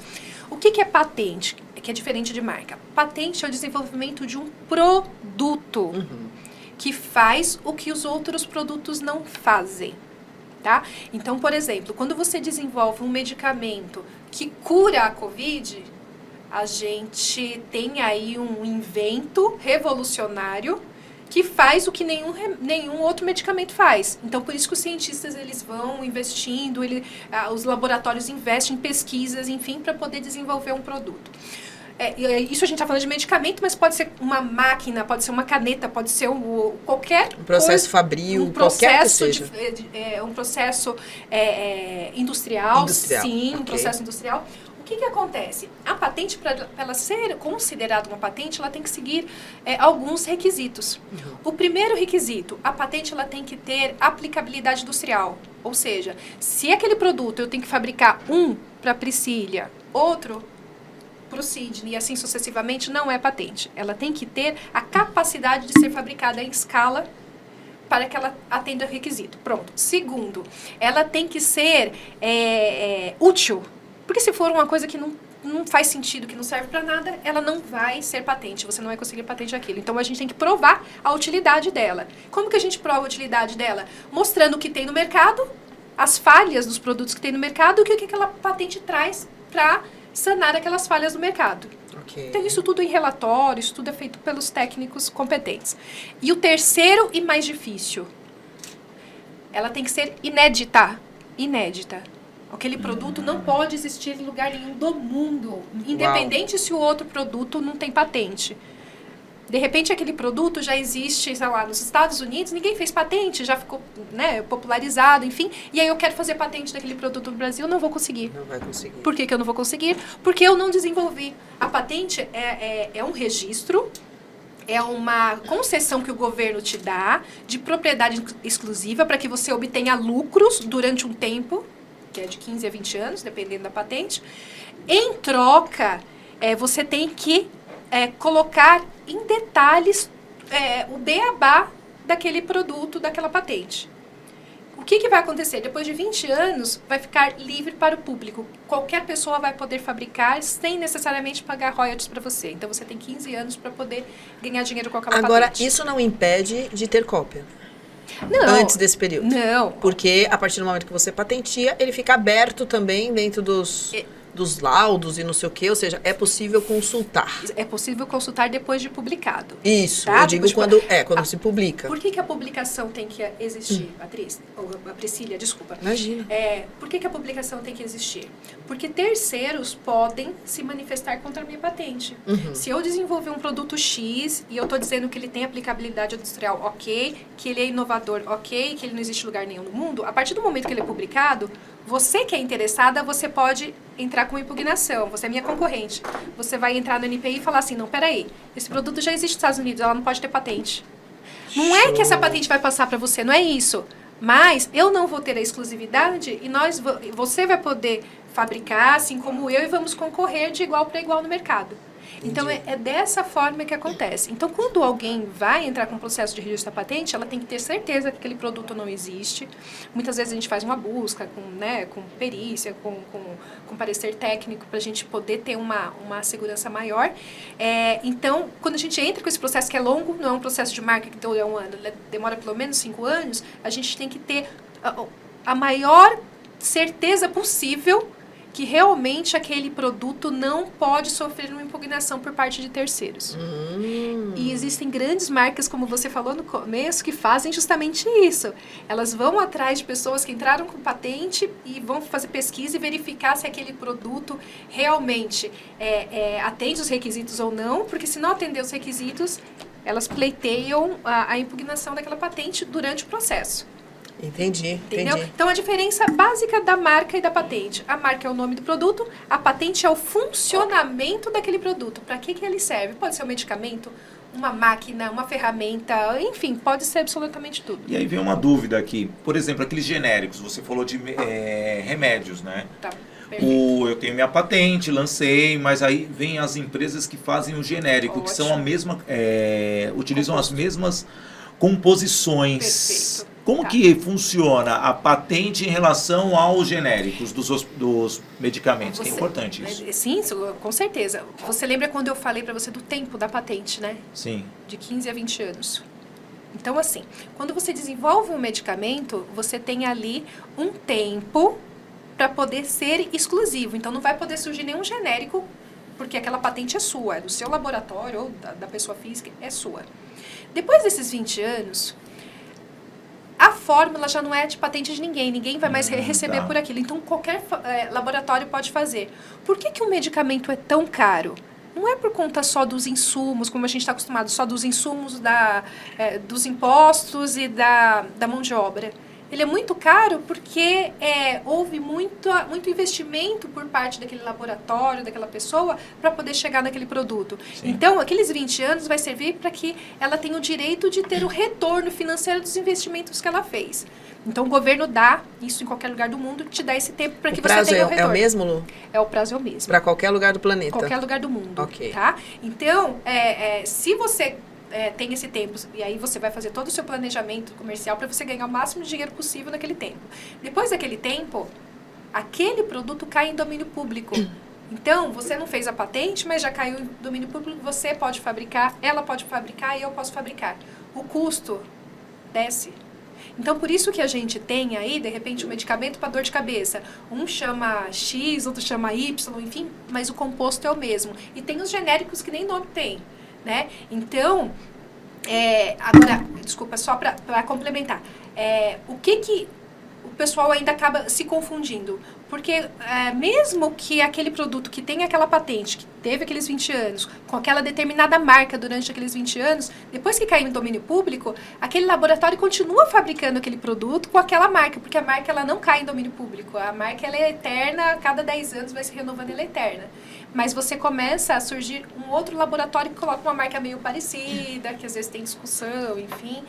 O que é patente? Que é diferente de marca. Patente é o desenvolvimento de um produto que faz o que os outros produtos não fazem. Tá? Então, por exemplo, quando você desenvolve um medicamento que cura a Covid, a gente tem aí um invento revolucionário que faz o que nenhum outro medicamento faz. Então, por isso que os cientistas eles vão investindo, os laboratórios investem em pesquisas, enfim, para poder desenvolver um produto. Isso a gente está falando de medicamento, mas pode ser uma máquina, pode ser uma caneta, pode ser qualquer Um processo coisa, fabril, qualquer que seja. Um processo industrial, sim, ok. um processo industrial. O que acontece? A patente, para ela ser considerada uma patente, ela tem que seguir alguns requisitos. O primeiro requisito, a patente ela tem que ter aplicabilidade industrial. Ou seja, se aquele produto eu tenho que fabricar um para a Priscília, outro para o Sidney e assim sucessivamente, não é patente. Ela tem que ter a capacidade de ser fabricada em escala para que ela atenda o requisito. Pronto. Segundo, ela tem que ser útil. Porque se for uma coisa que não faz sentido, que não serve para nada, ela não vai ser patente. Você não vai conseguir patente aquilo. Então, a gente tem que provar a utilidade dela. Como que a gente prova a utilidade dela? Mostrando o que tem no mercado, as falhas dos produtos que tem no mercado e o que aquela patente traz para sanar aquelas falhas do mercado. Okay. Então, isso tudo em relatório, isso tudo é feito pelos técnicos competentes. E o terceiro e mais difícil, ela tem que ser inédita. Inédita. Aquele produto não pode existir em lugar nenhum do mundo, independente se o outro produto não tem patente. De repente, aquele produto já existe, sei lá, nos Estados Unidos, ninguém fez patente, já ficou, né, popularizado, enfim. E aí eu quero fazer patente daquele produto no Brasil, não vou conseguir. Não vai conseguir. Por que eu não vou conseguir? Porque eu não desenvolvi. A patente é um registro, é uma concessão que o governo te dá de propriedade exclusiva para que você obtenha lucros durante um tempo, que é de 15 a 20 anos, dependendo da patente. Em troca, você tem que colocar em detalhes o beabá daquele produto, daquela patente. O que vai acontecer? Depois de 20 anos, vai ficar livre para o público. Qualquer pessoa vai poder fabricar sem necessariamente pagar royalties para você. Então, você tem 15 anos para poder ganhar dinheiro com aquela patente. Agora, isso não impede de ter cópia. Não. Antes desse período. Não. Porque a partir do momento que você patentia, ele fica aberto também dentro dos laudos e não sei o quê, ou seja, é possível consultar. É possível consultar depois de publicado. Isso, tá? eu digo quando se publica. Por que a publicação tem que existir, Patrícia? Ou a Priscília, desculpa. Imagina. Por que a publicação tem que existir? Porque terceiros podem se manifestar contra a minha patente. Se eu desenvolver um produto X e eu estou dizendo que ele tem aplicabilidade industrial, ok, que ele é inovador, ok, que ele não existe em lugar nenhum no mundo, a partir do momento que ele é publicado, você que é interessada, você pode entrar com impugnação. Você é minha concorrente. Você vai entrar no NPI e falar assim, não, peraí, esse produto já existe nos Estados Unidos, ela não pode ter patente. Não é que essa patente vai passar para você, não é isso. Mas eu não vou ter a exclusividade e você vai poder fabricar, assim como eu, e vamos concorrer de igual para igual no mercado. Então, é dessa forma que acontece. Então, quando alguém vai entrar com um processo de registro da patente, ela tem que ter certeza que aquele produto não existe. Muitas vezes a gente faz uma busca com perícia, com parecer técnico, para a gente poder ter uma segurança maior. Então, quando a gente entra com esse processo que é longo, não é um processo de marca que dura 1 ano, demora pelo menos 5 anos, a gente tem que ter a maior certeza possível que realmente aquele produto não pode sofrer uma impugnação por parte de terceiros. E existem grandes marcas, como você falou no começo, que fazem justamente isso. Elas vão atrás de pessoas que entraram com patente e vão fazer pesquisa e verificar se aquele produto realmente atende os requisitos ou não, porque se não atender os requisitos, elas pleiteiam a impugnação daquela patente durante o processo. Entendi. Então, a diferença básica da marca e da patente. A marca é o nome do produto, a patente é o funcionamento daquele produto. Para que ele serve? Pode ser um medicamento, uma máquina, uma ferramenta, enfim, pode ser absolutamente tudo. E aí vem uma dúvida aqui. Por exemplo, aqueles genéricos, você falou de remédios, né? Tá, eu tenho minha patente, lancei, mas aí vem as empresas que fazem o genérico, Ótimo. que são a mesma, utilizam as mesmas composições. Perfeito. Como que funciona a patente em relação aos genéricos dos medicamentos? Que é importante isso. Sim, com certeza. Você lembra quando eu falei para você do tempo da patente, né? Sim. De 15 a 20 anos. Então, assim, quando você desenvolve um medicamento, você tem ali um tempo para poder ser exclusivo. Então, não vai poder surgir nenhum genérico, porque aquela patente é sua, é do seu laboratório ou da pessoa física, é sua. Depois desses 20 anos... a fórmula já não é de patente de ninguém vai mais receber por aquilo. Então, qualquer laboratório pode fazer. Por que um medicamento é tão caro? Não é por conta só dos insumos, como a gente está acostumado, só dos insumos, dos impostos e da mão de obra. Ele é muito caro porque houve muito investimento por parte daquele laboratório, daquela pessoa, para poder chegar naquele produto. Sim. Então, aqueles 20 anos vai servir para que ela tenha o direito de ter o retorno financeiro dos investimentos que ela fez. Então, o governo dá, isso em qualquer lugar do mundo, te dá esse tempo para que você tenha o retorno. É o mesmo, Lu? O prazo é o mesmo. Para qualquer lugar do planeta? Qualquer lugar do mundo. Ok. Tá? Então, se você... tem esse tempo, e aí você vai fazer todo o seu planejamento comercial para você ganhar o máximo de dinheiro possível naquele tempo. Depois daquele tempo, aquele produto cai em domínio público. Então, você não fez a patente, mas já caiu em domínio público, você pode fabricar, ela pode fabricar e eu posso fabricar. O custo desce. Então, por isso que a gente tem aí, de repente, um medicamento para dor de cabeça. Um chama X, outro chama Y, enfim, mas o composto é o mesmo. E tem os genéricos que nem nome tem. Né? Então, agora, desculpa, só para complementar, o que o pessoal ainda acaba se confundindo? Porque mesmo que aquele produto que tem aquela patente, que teve aqueles 20 anos, com aquela determinada marca durante aqueles 20 anos, depois que caiu em domínio público, aquele laboratório continua fabricando aquele produto com aquela marca, porque a marca ela não cai em domínio público. A marca ela é eterna, a cada 10 anos vai se renovando, ela é eterna. Mas você começa a surgir um outro laboratório que coloca uma marca meio parecida, que às vezes tem discussão, enfim.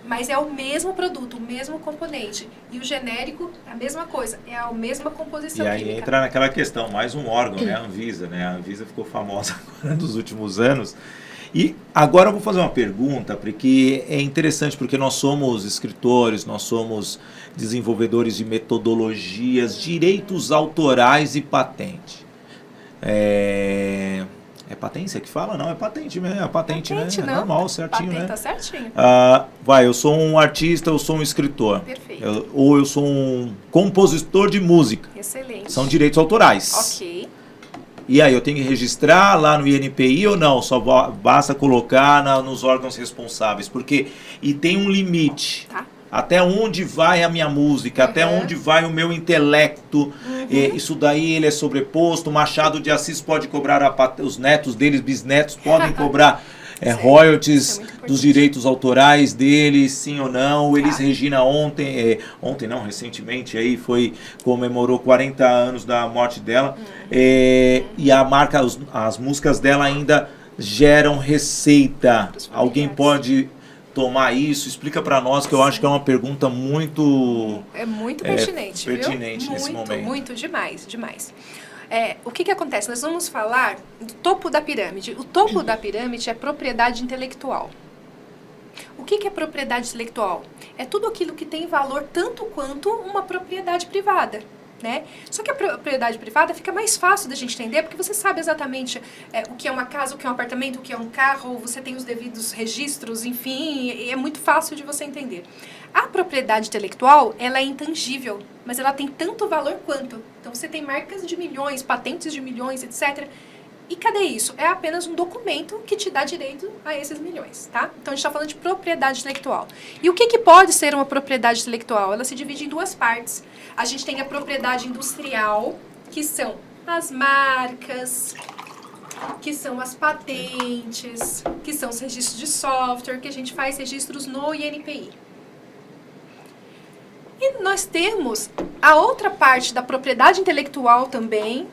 Mas é o mesmo produto, o mesmo componente. E o genérico, a mesma coisa, é a mesma composição química. E aí entra naquela questão, mais um órgão, né? A Anvisa, né? A Anvisa ficou famosa agora nos últimos anos. E agora eu vou fazer uma pergunta, porque é interessante, porque nós somos escritores, nós somos desenvolvedores de metodologias, direitos autorais e patente. É patência que fala? Não, é patente mesmo. É patente, né? Não. É normal, certinho, patente, né? Tá certinho. Eu sou um artista, eu sou um escritor. Perfeito. Ou eu sou um compositor de música. Excelente. São direitos autorais. Ok. E aí, eu tenho que registrar lá no INPI ou não? Só basta colocar nos órgãos responsáveis. E tem um limite. Tá. Até onde vai a minha música, até onde vai o meu intelecto. Isso daí ele é sobreposto. Machado de Assis pode cobrar, os netos deles, bisnetos, podem cobrar royalties dos direitos autorais deles, sim ou não. Elis Regina recentemente aí comemorou 40 anos da morte dela. E a marca, as músicas dela ainda geram receita. Alguém pode tomar isso? Explica para nós, que eu acho que é uma pergunta muito... É muito pertinente, viu? Pertinente nesse momento. Muito, demais. O que acontece? Nós vamos falar do topo da pirâmide. O topo da pirâmide é propriedade intelectual. O que é propriedade intelectual? É tudo aquilo que tem valor tanto quanto uma propriedade privada. Né? Só que a propriedade privada fica mais fácil da gente entender, porque você sabe exatamente o que é uma casa, o que é um apartamento, o que é um carro, você tem os devidos registros, enfim, é muito fácil de você entender. A propriedade intelectual, ela é intangível, mas ela tem tanto valor quanto. Então você tem marcas de milhões, patentes de milhões, etc. E cadê isso? É apenas um documento que te dá direito a esses milhões, tá? Então a gente está falando de propriedade intelectual. E o que pode ser uma propriedade intelectual? Ela se divide em duas partes. A gente tem a propriedade industrial, que são as marcas, que são as patentes, que são os registros de software, que a gente faz registros no INPI. E nós temos a outra parte da propriedade intelectual também,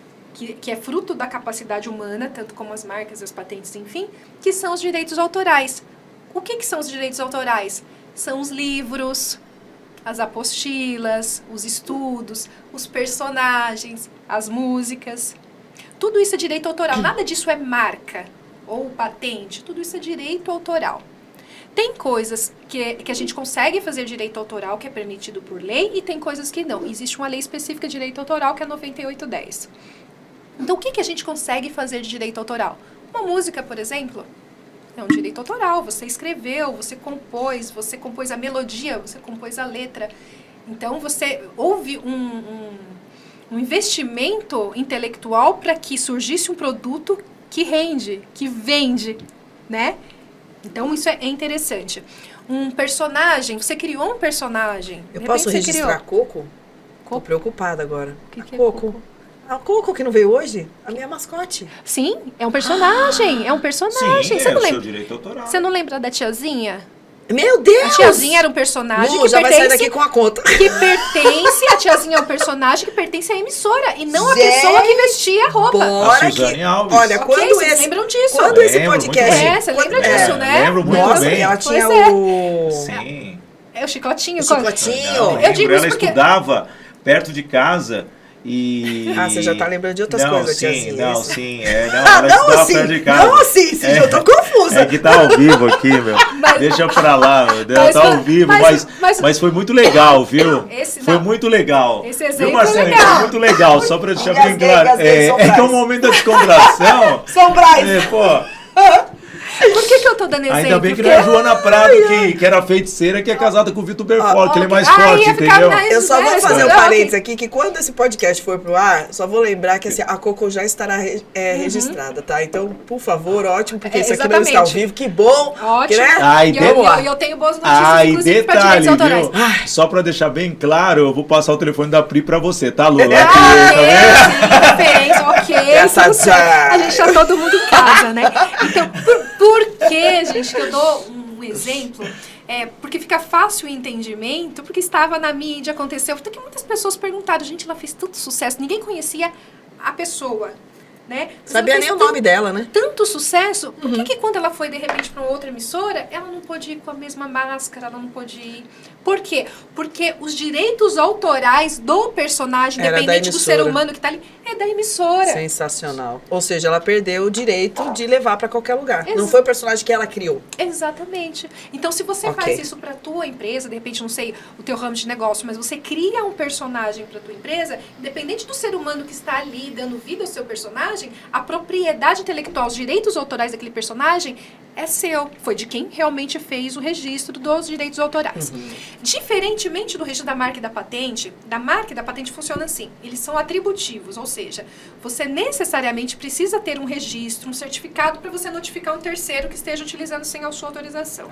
que é fruto da capacidade humana, tanto como as marcas, as patentes, enfim, que são os direitos autorais. O que são os direitos autorais? São os livros, as apostilas, os estudos, os personagens, as músicas. Tudo isso é direito autoral. Nada disso é marca ou patente. Tudo isso é direito autoral. Tem coisas que a gente consegue fazer direito autoral, que é permitido por lei, e tem coisas que não. Existe uma lei específica de direito autoral, que é a 9810. Então, o que a gente consegue fazer de direito autoral? Uma música, por exemplo, é um direito autoral. Você escreveu, você compôs a melodia, você compôs a letra. Então, houve um investimento intelectual para que surgisse um produto que rende, que vende, né? Então, isso é interessante. Um personagem, você criou um personagem. Eu posso registrar Coco? Tô preocupada agora. O que é Coco? A Coco que não veio hoje? A minha mascote. Sim, é um personagem. É um personagem. Sim, Você não o lembra? seu direito autoral. Você não lembra da tiazinha? Meu Deus! A tiazinha era um personagem que já vai sair daqui com a conta. a tiazinha é um personagem que pertence à emissora e não à pessoa que vestia a roupa. A Suzane Alves. Olha, Ok, vocês lembram disso? Quando esse podcast... Você lembra disso, né? Lembro muito Nossa, bem. ela tinha Sim. É o chicotinho. O chicotinho. Eu digo ela isso porque... estudava perto de casa e... você já tá lembrando de outras coisas, tiazinha. Ela estudava perto de casa. Não, sim, eu tô confusa. É que tá ao vivo aqui, meu. Deixa pra lá, meu. Ela tá ao vivo, mas foi muito legal, viu? Foi muito legal. Esse exemplo viu, Marcelo? é legal. Foi muito legal, só pra deixar bem claro. É que é um momento da descontração. São Braz. Por que eu tô dando exemplo? Ainda bem que não é a Joana Prado, que era feiticeira, que é casada com o Vitor Berfort, que ele é mais forte, entendeu? Eu só vou fazer um parênteses aqui, que quando esse podcast for pro ar, só vou lembrar que assim, a Coco já estará registrada, tá? Então, por favor, ótimo, porque isso aqui não está ao vivo, que bom. Ótimo. Né? E eu tenho boas notícias, inclusive, para direitos autorais. Só pra deixar bem claro, eu vou passar o telefone da Pri pra você, tá, Lula? Ok. A gente tá todo mundo em casa, né? Então, por que, gente, que eu dou um exemplo? Porque fica fácil o entendimento, porque estava na mídia, aconteceu. Porque muitas pessoas perguntaram, gente, ela fez tanto sucesso, ninguém conhecia a pessoa, né? Sabia nem o nome dela, né? Tanto sucesso, por que quando ela foi, de repente, para uma outra emissora, ela não pôde ir com a mesma máscara, ela não pôde ir... Por quê? Porque os direitos autorais do personagem, independente do ser humano que tá ali, é da emissora. Sensacional. Ou seja, ela perdeu o direito de levar para qualquer lugar. Não foi o personagem que ela criou. Exatamente. Então, se você faz isso para tua empresa, de repente, não sei, o teu ramo de negócio, mas você cria um personagem para tua empresa, independente do ser humano que está ali dando vida ao seu personagem, a propriedade intelectual, os direitos autorais daquele personagem é seu. Foi de quem realmente fez o registro dos direitos autorais. Diferentemente do registro da marca e da patente funciona assim. Eles são atributivos, ou seja, você necessariamente precisa ter um registro, um certificado para você notificar um terceiro que esteja utilizando sem a sua autorização.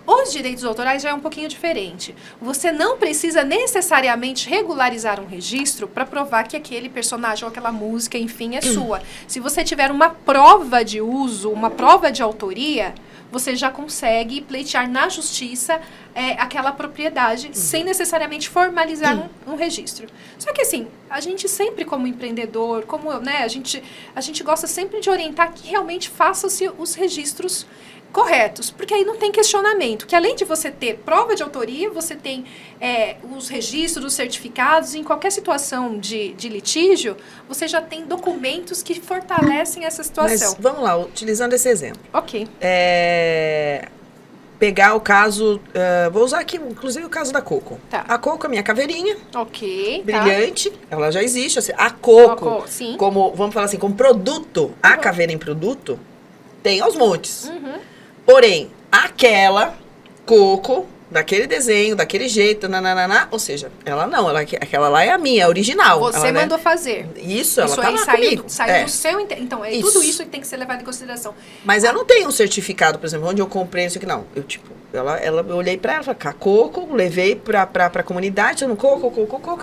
Os direitos autorais já é um pouquinho diferente. Você não precisa necessariamente regularizar um registro para provar que aquele personagem ou aquela música, enfim, é sua. Se você tiver uma prova de uso, uma prova de autoria, você já consegue pleitear na justiça aquela propriedade sem necessariamente formalizar um registro. Só que assim, a gente sempre como empreendedor, como a gente gosta sempre de orientar que realmente façam-se os registros corretos, porque aí não tem questionamento, que além de você ter prova de autoria, você tem os registros, os certificados, em qualquer situação de litígio, você já tem documentos que fortalecem essa situação. Mas vamos lá, utilizando esse exemplo. Ok. Pegar o caso, vou usar aqui inclusive o caso da Coco. Tá. A Coco é minha caveirinha, Ok. brilhante, ela já existe. Assim, a Coco, Sim. como, vamos falar assim, como produto, a caveira em produto, tem aos montes. Uhum. Porém, aquela Coco, daquele desenho, daquele jeito, nananana, ou seja, ela não, aquela lá é a minha, a original. Você ela, mandou fazer. Isso, ela Isso tá aí lá saiu, comigo. saiu do seu... Então, Isso. tudo isso que tem que ser levado em consideração. Mas eu não tenho um certificado, por exemplo, onde eu comprei isso aqui, não. Eu, tipo, eu olhei pra ela, falei, Coco, levei pra comunidade, no Coco,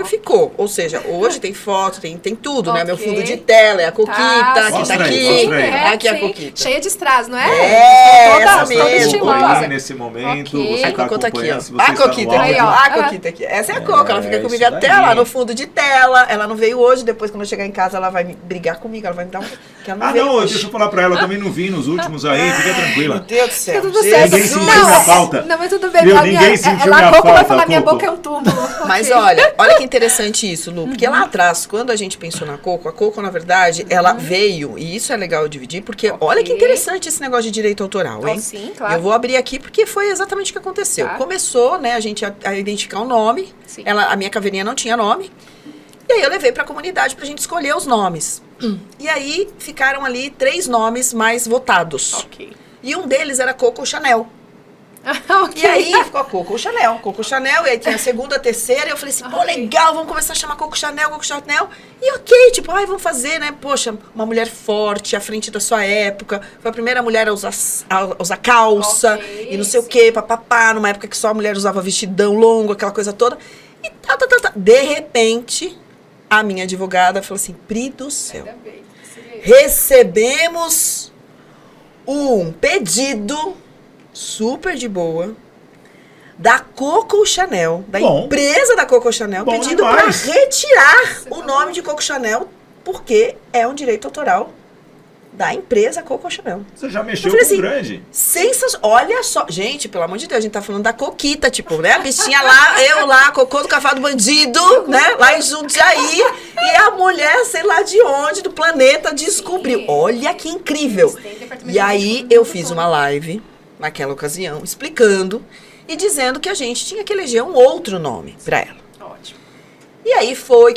e ficou. Ou seja, hoje tem foto, tem tudo, né? Meu fundo de tela, é a Coquita, que Mostra tá aí, aqui. mostra aí. Aqui é a sim. Coquita. Cheia de strass, não é? Essa toda mesmo. estilosa. Nesse momento, Ok. você A tá Coco tá aqui, ó. acompanhando, se você A está no Coquita áudio. aqui, ó. Aí, ó. A Coquita aqui. Essa é a Coco, ela fica isso comigo até daí. lá no fundo de tela. Ela não veio hoje, depois quando eu chegar em casa, ela vai brigar comigo, ela vai me dar um... Que ela não veio Não, hoje. deixa eu falar pra ela, eu também não vi nos últimos aí, fica Meu tranquila. Deus do céu. Tá tudo certo. Ninguém sentiu minha falta. Não, mas tudo bem. Viu? a Ninguém sentiu a minha Coco vai falta, falar, minha Coco. boca é um túmulo. Mas Ok. olha que interessante isso, Lu. Porque lá atrás, quando a gente pensou na Coco, a Coco, na verdade, ela veio, e isso é legal dividir, porque olha que interessante esse negócio de direito autoral, hein? Sim, claro. Eu vou abrir aqui porque foi exatamente o que aconteceu. Tá. Começou, né, a gente a identificar um nome. Sim. A minha caveirinha não tinha nome. E aí eu levei pra comunidade pra gente escolher os nomes. E aí ficaram ali 3 nomes mais votados. Ok. E um deles era Coco Chanel. Ok. E aí ficou a Coco Chanel, e aí tinha a segunda, a terceira, e eu falei assim, pô, Ok. legal, vamos começar a chamar Coco Chanel. E ok, tipo, vamos fazer, né? Poxa, uma mulher forte, à frente da sua época, foi a primeira mulher a usar calça, Ok, e não sei o sim. quê, papapá, numa época que só a mulher usava vestidão longo, aquela coisa toda. E tá. De repente, a minha advogada falou assim, Pri do céu, Ainda bem. Sim. recebemos um pedido super de boa da Coco Chanel, da Bom. empresa da Coco Chanel, Bom pedindo para demais. retirar o tá nome de Coco Chanel, porque é um direito autoral da empresa Coco Chanel. Você já mexeu Eu falei com assim, grande. Sensacional. Olha só. Gente, pelo amor de Deus, a gente tá falando da Coquita, tipo, né? A bichinha lá, eu lá, Cocô do Cavalo Bandido, né? Lá em Jundiaí. E a mulher, sei lá de onde, do planeta, descobriu. Sim. Olha que incrível. Eles têm departamento E aí jurídico eu no fiz mundo uma todo. live, naquela ocasião, explicando e dizendo que a gente tinha que eleger um outro nome pra ela. Ótimo. E aí foi.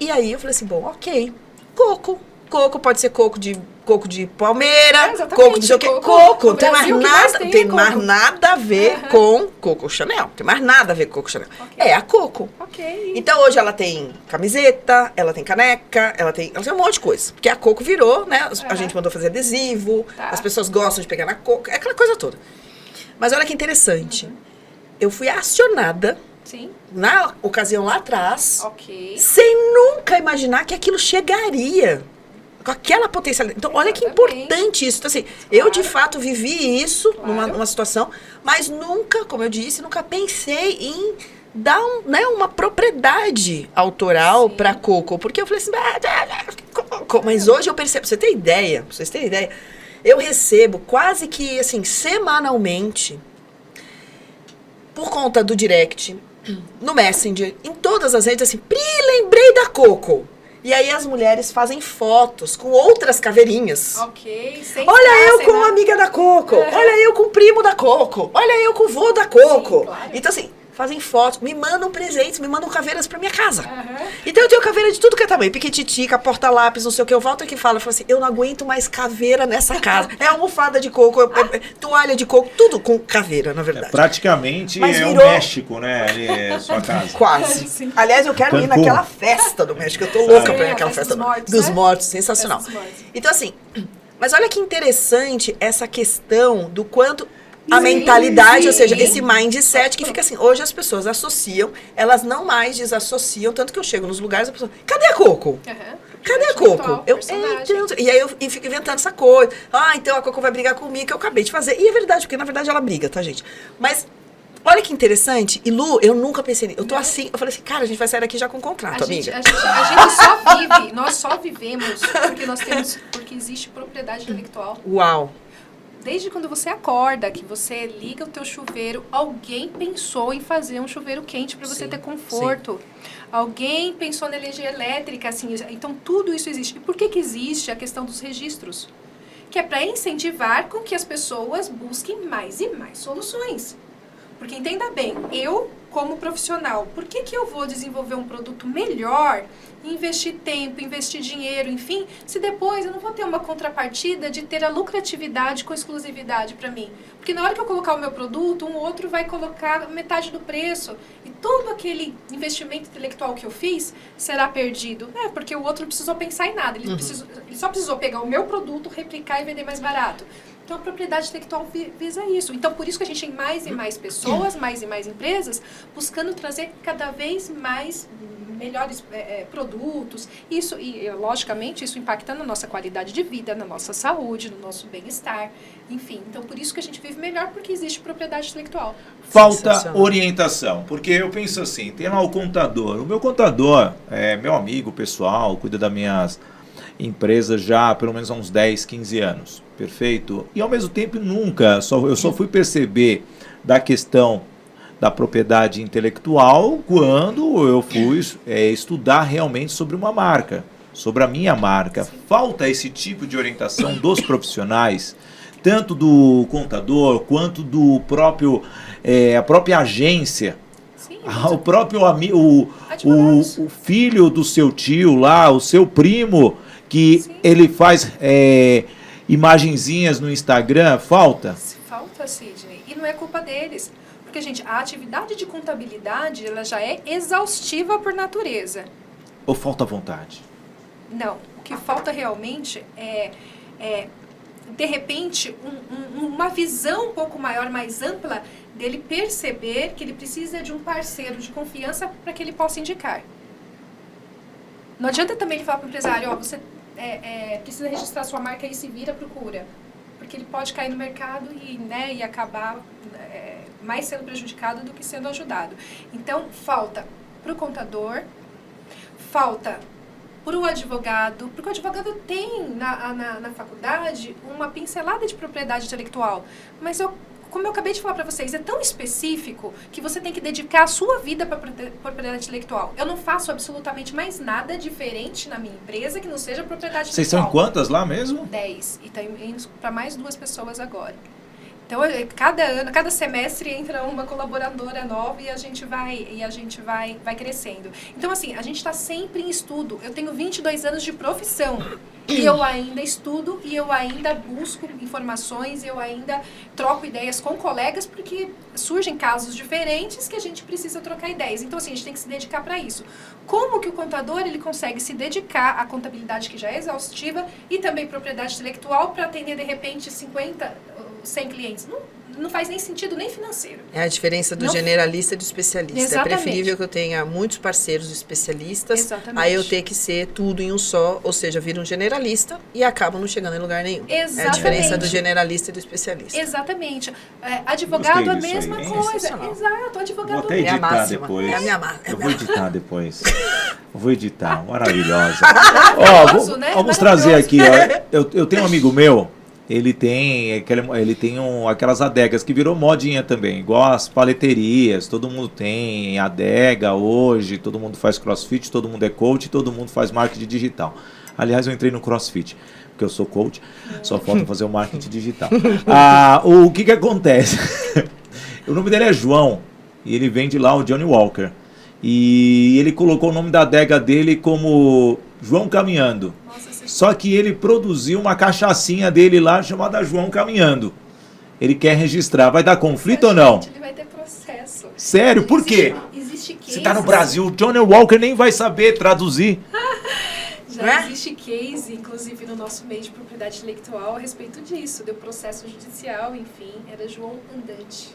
E aí eu falei assim, bom, ok. Coco. Coco pode ser coco de palmeira, Exatamente, coco de sei o quê. coco. Coco, No não tem mais Brasil, o que mais nada, tem é tem coco. mais nada a ver com Coco Chanel. Tem mais nada a ver com Coco Chanel. Ok. É a Coco. Ok. Então hoje ela tem camiseta, ela tem caneca, ela tem um monte de coisa. Porque a Coco virou, né? A gente mandou fazer adesivo, Tá. as pessoas gostam de pegar na Coco, é aquela coisa toda. Mas olha que interessante. Eu fui acionada Sim. na ocasião lá atrás, Ok. sem nunca imaginar que aquilo chegaria. Com aquela potencialidade. Então, olha que Exatamente. importante isso. Então, assim, eu de Claro. fato vivi isso Claro. numa situação, mas nunca, como eu disse, nunca pensei em dar uma propriedade autoral Sim. pra Coco. Porque eu falei assim, Coco. Mas hoje eu percebo, pra vocês terem ideia, eu recebo quase que, assim, semanalmente, por conta do direct, no Messenger, em todas as redes, assim, Pri, lembrei da Coco. E aí as mulheres fazem fotos com outras caveirinhas. Ok. Sem Olha eu estresse, com né? a amiga da Coco. Olha eu com o primo da Coco. Olha eu com o vô da Coco. Sim, claro. Então, assim, fazem fotos, me mandam presentes, me mandam caveiras pra minha casa. Aham. Então eu tenho caveira de tudo que é tamanho. Piquititica, porta-lápis, não sei o que. Eu volto aqui e falo assim, eu não aguento mais caveira nessa casa. É almofada de coco, toalha de coco, tudo com caveira, na verdade. Praticamente Mas é virou- o México, né? Ali é sua casa. Quase. Sim. Aliás, eu quero ir Cancún. naquela festa do México. Eu tô louca pra ir É, naquela a festa festa dos mortos, dos né? mortos. Sensacional. Festa dos mortos. Então, assim, mas olha que interessante essa questão do quanto a Sim, mentalidade, ou sim. seja, esse mindset que fica assim, hoje as pessoas associam, elas não mais desassociam, tanto que eu chego nos lugares e a pessoa, cadê a Coco? Aham. Cadê a Virtual, Coco? personagem. E aí eu fico inventando essa coisa. Então a Coco vai brigar comigo, que eu acabei de fazer. E é verdade, porque na verdade ela briga, tá, gente? Mas olha que interessante. E Lu, eu nunca pensei nisso. Eu tô assim, eu falei assim, cara, a gente vai sair daqui já com um contrato, A gente, amiga. a gente só vive, nós só vivemos porque existe propriedade intelectual. Uau. desde quando você acorda, que você liga o teu chuveiro, alguém pensou em fazer um chuveiro quente para você ter conforto. Alguém pensou na energia elétrica, assim, então tudo isso existe. E por que existe a questão dos registros? Que é para incentivar com que as pessoas busquem mais e mais soluções. Porque entenda bem, eu como profissional, por que eu vou desenvolver um produto melhor, investir tempo, investir dinheiro, enfim, se depois eu não vou ter uma contrapartida de ter a lucratividade com exclusividade para mim? Porque na hora que eu colocar o meu produto, um outro vai colocar metade do preço e todo aquele investimento intelectual que eu fiz será perdido. Porque o outro não precisou pensar em nada, ele só precisou pegar o meu produto, replicar e vender mais barato. Então, a propriedade intelectual visa isso. Então, por isso que a gente tem mais e mais pessoas, mais e mais empresas, buscando trazer cada vez mais melhores produtos. Isso, e logicamente, isso impacta na nossa qualidade de vida, na nossa saúde, no nosso bem-estar. Enfim, então, por isso que a gente vive melhor, porque existe propriedade intelectual. Falta orientação, porque eu penso assim, tem lá o contador. O meu contador é meu amigo pessoal, cuida das minhas empresas já há pelo menos há uns 10, 15 anos. Perfeito? E ao mesmo tempo eu só fui perceber da questão da propriedade intelectual quando eu fui estudar realmente sobre uma marca, sobre a minha marca. Falta esse tipo de orientação dos profissionais, tanto do contador quanto do próprio a própria agência. O próprio amigo, o filho do seu tio lá, o seu primo, que ele faz imagenzinhas no Instagram, falta? Falta, Sidney. E não é culpa deles. Porque, gente, a atividade de contabilidade, ela já é exaustiva por natureza. Ou falta vontade? Não. O que falta realmente é de repente, uma visão um pouco maior, mais ampla, dele perceber que ele precisa de um parceiro de confiança para que ele possa indicar. Não adianta também ele falar para o empresário, você precisa registrar sua marca e se vira, procura. Porque ele pode cair no mercado e acabar mais sendo prejudicado do que sendo ajudado. Então, falta para o contador, falta para o advogado, porque o advogado tem na faculdade uma pincelada de propriedade intelectual, mas como eu acabei de falar para vocês, é tão específico que você tem que dedicar a sua vida para propriedade intelectual. Eu não faço absolutamente mais nada diferente na minha empresa que não seja propriedade intelectual. Vocês são em quantas lá mesmo? 10. E está indo para mais 2 pessoas agora. Então, cada semestre entra uma colaboradora nova e a gente vai crescendo. Então, assim, a gente está sempre em estudo. Eu tenho 22 anos de profissão e eu ainda estudo e eu ainda busco informações, eu ainda troco ideias com colegas porque surgem casos diferentes que a gente precisa trocar ideias. Então, assim, a gente tem que se dedicar para isso. Como que o contador ele consegue se dedicar à contabilidade que já é exaustiva e também propriedade intelectual para atender, de repente, 100 clientes? Não faz nem sentido, nem financeiro. É a diferença do generalista e do especialista. Exatamente. É preferível que eu tenha muitos parceiros especialistas, Exatamente. aí eu ter que ser tudo em um só, ou seja, vira um generalista e acaba não chegando em lugar nenhum. Exatamente. É a diferença do generalista e do especialista. Exatamente. Advogado, a mesma coisa. Exato, Vou advogado... até editar máxima. depois. É a minha máxima. Eu vou editar depois. Eu vou editar, maravilhosa. Maravilhoso, né? Vamos trazer aqui, eu tenho um amigo meu, ele tem aquelas adegas que virou modinha também, igual as paleterias, todo mundo tem adega hoje, todo mundo faz crossfit, todo mundo é coach, todo mundo faz marketing digital. Aliás, eu entrei no crossfit, porque eu sou coach, só falta fazer o marketing digital. O que acontece? O nome dele é João, e ele vende lá o Johnny Walker. E ele colocou o nome da adega dele como João Caminhando. Só que ele produziu uma cachaçinha dele lá chamada João Caminhando. Ele quer registrar. Vai dar conflito ou não? Ele vai ter processo. Sério? Por quê? Existe case. Você tá no Brasil, o Johnny Walker nem vai saber traduzir. Já existe case, inclusive no nosso meio de propriedade intelectual, a respeito disso. Deu processo judicial, enfim. Era João Andante.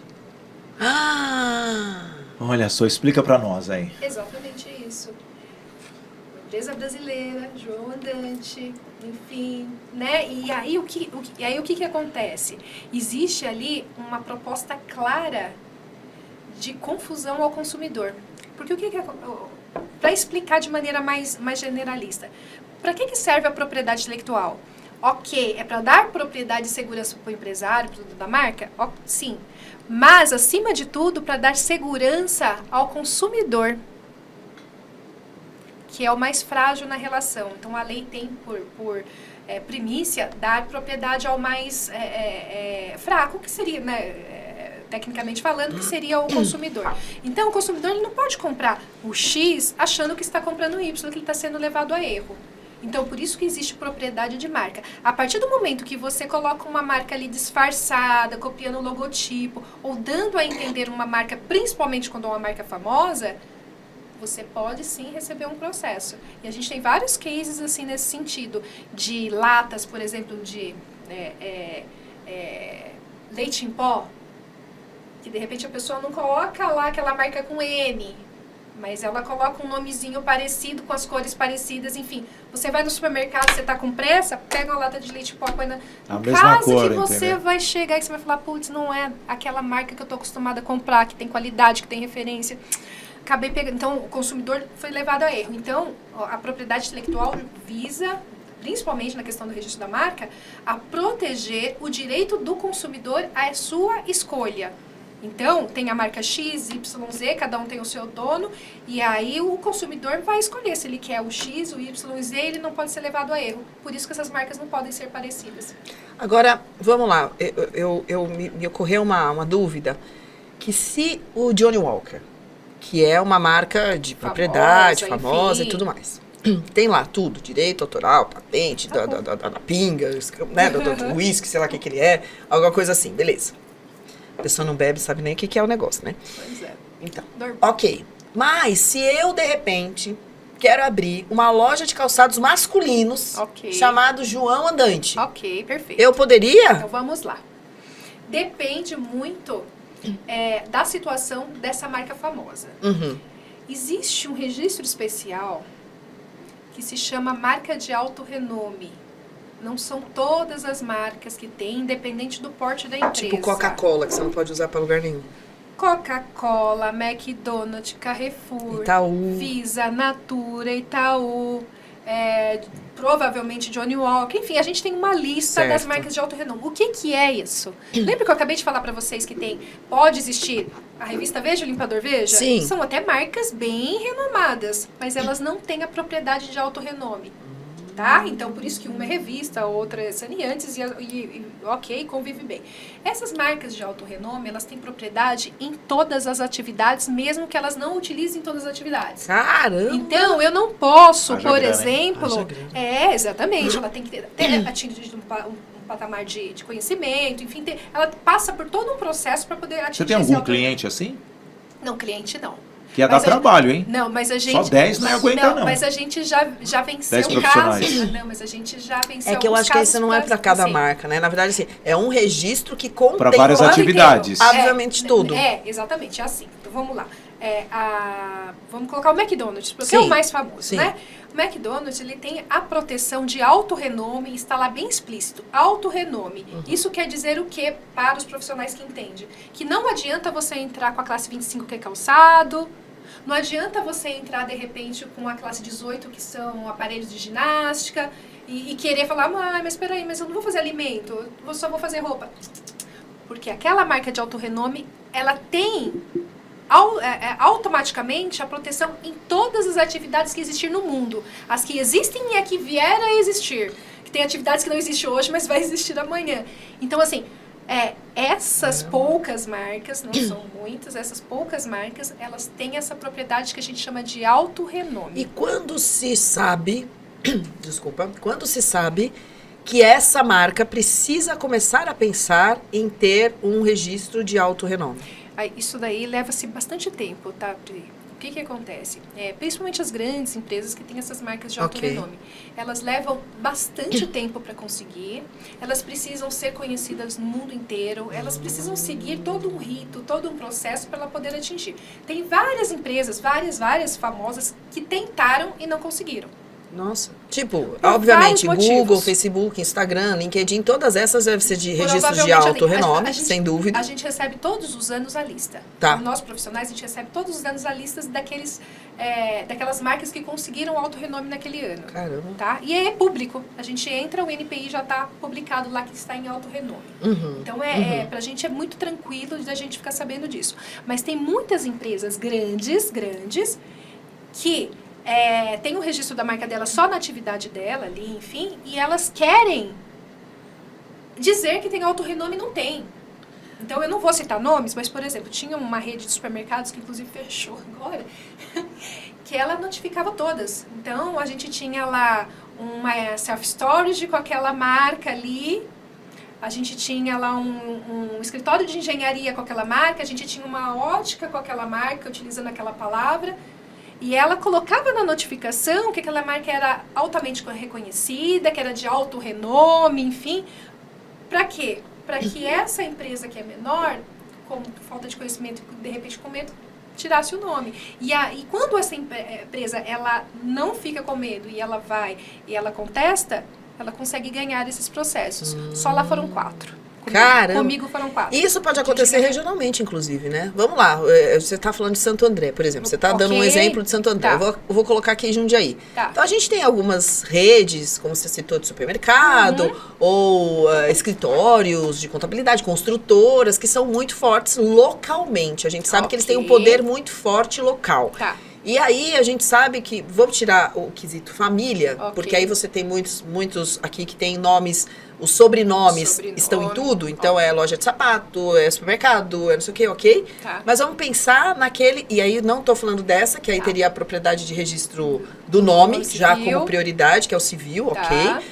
Olha só, explica pra nós aí. Exatamente isso. Empresa brasileira, João Andante, enfim, né? E aí o que acontece? Existe ali uma proposta clara de confusão ao consumidor. Porque para explicar de maneira mais generalista, para que serve a propriedade intelectual? Ok, é para dar propriedade e segurança para o empresário, para o dono da marca? Sim. Mas, acima de tudo, para dar segurança ao consumidor, que é o mais frágil na relação. Então, a lei tem por primícia dar propriedade ao mais fraco, que seria, né, tecnicamente falando, que seria o consumidor. Então, o consumidor ele não pode comprar o X achando que está comprando o Y, que ele está sendo levado a erro. Então, por isso que existe propriedade de marca. A partir do momento que você coloca uma marca ali disfarçada, copiando o logotipo, ou dando a entender uma marca, principalmente quando é uma marca famosa, você pode sim receber um processo. E a gente tem vários cases assim nesse sentido, de latas, por exemplo, de leite em pó, que de repente a pessoa não coloca lá aquela marca com N, mas ela coloca um nomezinho parecido, com as cores parecidas, enfim. Você vai no supermercado, você tá com pressa, pega uma lata de leite em pó, põe na mesma cor, que você entendeu? vai chegar e você vai falar, putz, não é aquela marca que eu tô acostumada a comprar, que tem qualidade, que tem referência. Acabei pegando. Então, o consumidor foi levado a erro. Então, a propriedade intelectual visa, principalmente na questão do registro da marca, a proteger o direito do consumidor à sua escolha. Então, tem a marca X, Y, Z, cada um tem o seu dono, e aí o consumidor vai escolher se ele quer o X, o Y, o Z, ele não pode ser levado a erro. Por isso que essas marcas não podem ser parecidas. Agora, vamos lá, me ocorreu uma dúvida, que se o Johnny Walker, que é uma marca de propriedade, famosa e tudo mais, tem lá tudo, direito autoral, patente, da pinga, né, do whisky, sei lá o que ele é, alguma coisa assim, beleza. A pessoa não bebe, sabe nem o que é o negócio, né? Pois é. Então, ok. Mas se eu, de repente, quero abrir uma loja de calçados masculinos, chamado João Andante. Ok, perfeito. Eu poderia? Então vamos lá. Depende muito da situação dessa marca famosa. Uhum. Existe um registro especial que se chama marca de alto renome. Não são todas as marcas que tem, independente do porte da empresa. Tipo Coca-Cola, que você não pode usar para lugar nenhum. Coca-Cola, McDonald's, Carrefour, Itaú. Visa, Natura, Itaú, provavelmente Johnny Walker. Enfim, a gente tem uma lista das marcas de alto renome. O que é isso? Lembra que eu acabei de falar para vocês que pode existir a revista Veja, o Limpador Veja? Sim. São até marcas bem renomadas, mas elas não têm a propriedade de alto renome. Tá? Então, por isso que uma é revista, a outra é saneantes e ok, convive bem. Essas marcas de alto renome, elas têm propriedade em todas as atividades, mesmo que elas não utilizem todas as atividades. Caramba! Então, eu não posso, por grana, exemplo... exatamente. Ela tem que ter atingido um patamar de conhecimento, enfim, ela passa por todo um processo para poder atingir. Você tem algum cliente assim? Não, cliente não. Que ia dar trabalho, hein? Não, mas a gente... Só 10 não aguenta, não. Mas a gente já venceu 10 profissionais. casos. Não, mas a gente já venceu É que eu acho que isso não é para cada marca, né? Na verdade, assim, é um registro que contém... Para várias atividades. Obviamente tudo. Exatamente, é assim. Então, vamos lá. Vamos colocar o McDonald's, porque é o mais famoso, né? O McDonald's, ele tem a proteção de alto renome, está lá bem explícito, alto renome. Uhum. Isso quer dizer o quê para os profissionais que entendem? Que não adianta você entrar com a classe 25, que é calçado, não adianta você entrar, de repente, com a classe 18, que são aparelhos de ginástica, e querer falar, mas espera aí, mas eu não vou fazer alimento, eu só vou fazer roupa. Porque aquela marca de alto renome, ela tem automaticamente a proteção em todas as atividades que existir no mundo. As que existem e a que vier a existir. Que tem atividades que não existem hoje, mas vai existir amanhã. Então, assim... essas poucas marcas, não são muitas, essas poucas marcas, elas têm essa propriedade que a gente chama de alto renome. E quando se sabe, quando se sabe que essa marca precisa começar a pensar em ter um registro de alto renome? Isso daí leva-se bastante tempo, tá, Pri? O que acontece? Principalmente as grandes empresas que têm essas marcas de alto renome. Elas levam bastante tempo para conseguir, elas precisam ser conhecidas no mundo inteiro, elas precisam seguir todo um rito, todo um processo para ela poder atingir. Tem várias empresas, várias famosas, que tentaram e não conseguiram. Nossa. Tipo, Por obviamente, vários Google, motivos. Facebook, Instagram, LinkedIn, todas essas devem ser de registros de Provavelmente, alto a renome, gente- sem dúvida. A gente recebe todos os anos a lista. Tá. Nós profissionais, a gente recebe todos os anos a lista daquelas marcas que conseguiram alto renome naquele ano. Caramba. Tá? E é público. A gente entra, o NPI já está publicado lá que está em alto renome. Uhum. Então, pra gente é muito tranquilo da gente ficar sabendo disso. Mas tem muitas empresas grandes, que tem o registro da marca dela só na atividade dela ali, enfim, e elas querem dizer que tem alto renome e não tem. Então, eu não vou citar nomes, mas, por exemplo, tinha uma rede de supermercados que, inclusive, fechou agora, que ela notificava todas. Então, a gente tinha lá uma self-storage com aquela marca ali, a gente tinha lá um escritório de engenharia com aquela marca, a gente tinha uma ótica com aquela marca, utilizando aquela palavra, e ela colocava na notificação que aquela marca era altamente reconhecida, que era de alto renome, enfim. Para quê? Para que essa empresa que é menor, com falta de conhecimento, de repente com medo, tirasse o nome. E quando essa empresa ela não fica com medo e ela vai e ela contesta, ela consegue ganhar esses processos. Só lá foram 4. Caramba. Comigo foram 4. Isso pode acontecer regionalmente, inclusive, né? Vamos lá, você está falando de Santo André, por exemplo. Você está dando um Ok. exemplo de Santo André. Tá. Eu vou colocar aqui Jundiaí. Tá. Então, a gente tem algumas redes, como você citou, de supermercado, ou escritórios de contabilidade, construtoras, que são muito fortes localmente. A gente sabe que eles têm um Ok. poder muito forte local. Tá. E aí a gente sabe que, vamos tirar o quesito família, Ok. porque aí você tem muitos aqui que tem nomes, os sobrenomes Sobrenome. estão em tudo, então é loja de sapato, é supermercado, é não sei o que, ok? Tá. Mas vamos pensar naquele, e aí não tô falando dessa, que aí Tá. teria a propriedade de registro do nome, Nome já civil. como prioridade, que é o civil, Tá. ok?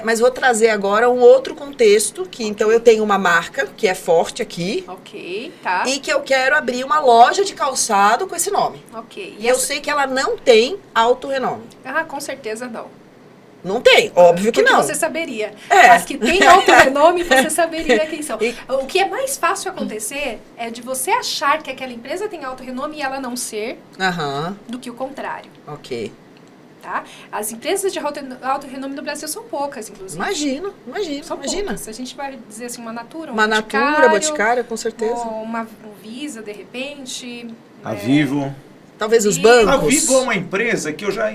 Mas vou trazer agora um outro contexto, que então eu tenho uma marca que é forte aqui, Ok, tá. e que eu quero abrir uma loja de calçado com esse nome. Ok. E eu sei que ela não tem alto renome. Ah, com certeza não. Não tem, óbvio que Porque não. você saberia. É. As que têm alto renome, você saberia quem são. E- O que é mais fácil acontecer é de você achar que aquela empresa tem alto renome e ela não ser, Aham, do que o contrário, ok. tá? As empresas de alto renome no Brasil são poucas, inclusive. Imagina. São Imagina. poucas. A gente vai dizer assim, uma Natura, Uma Natura, Boticário, com certeza. ou uma Visa, de repente. A Vivo. Talvez os E- bancos. A Vivo é uma empresa que eu já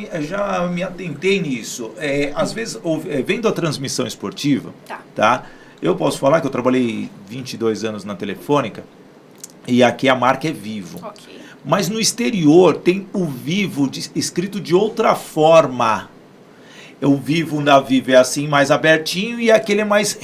me atentei nisso. Às vezes, vendo a transmissão esportiva, Tá. eu posso falar que eu trabalhei 22 anos na Telefônica e aqui a marca é Vivo. Ok. Mas no exterior tem o Vivo escrito de outra forma. O Vivo da Vivo é assim, mais abertinho, e aquele é mais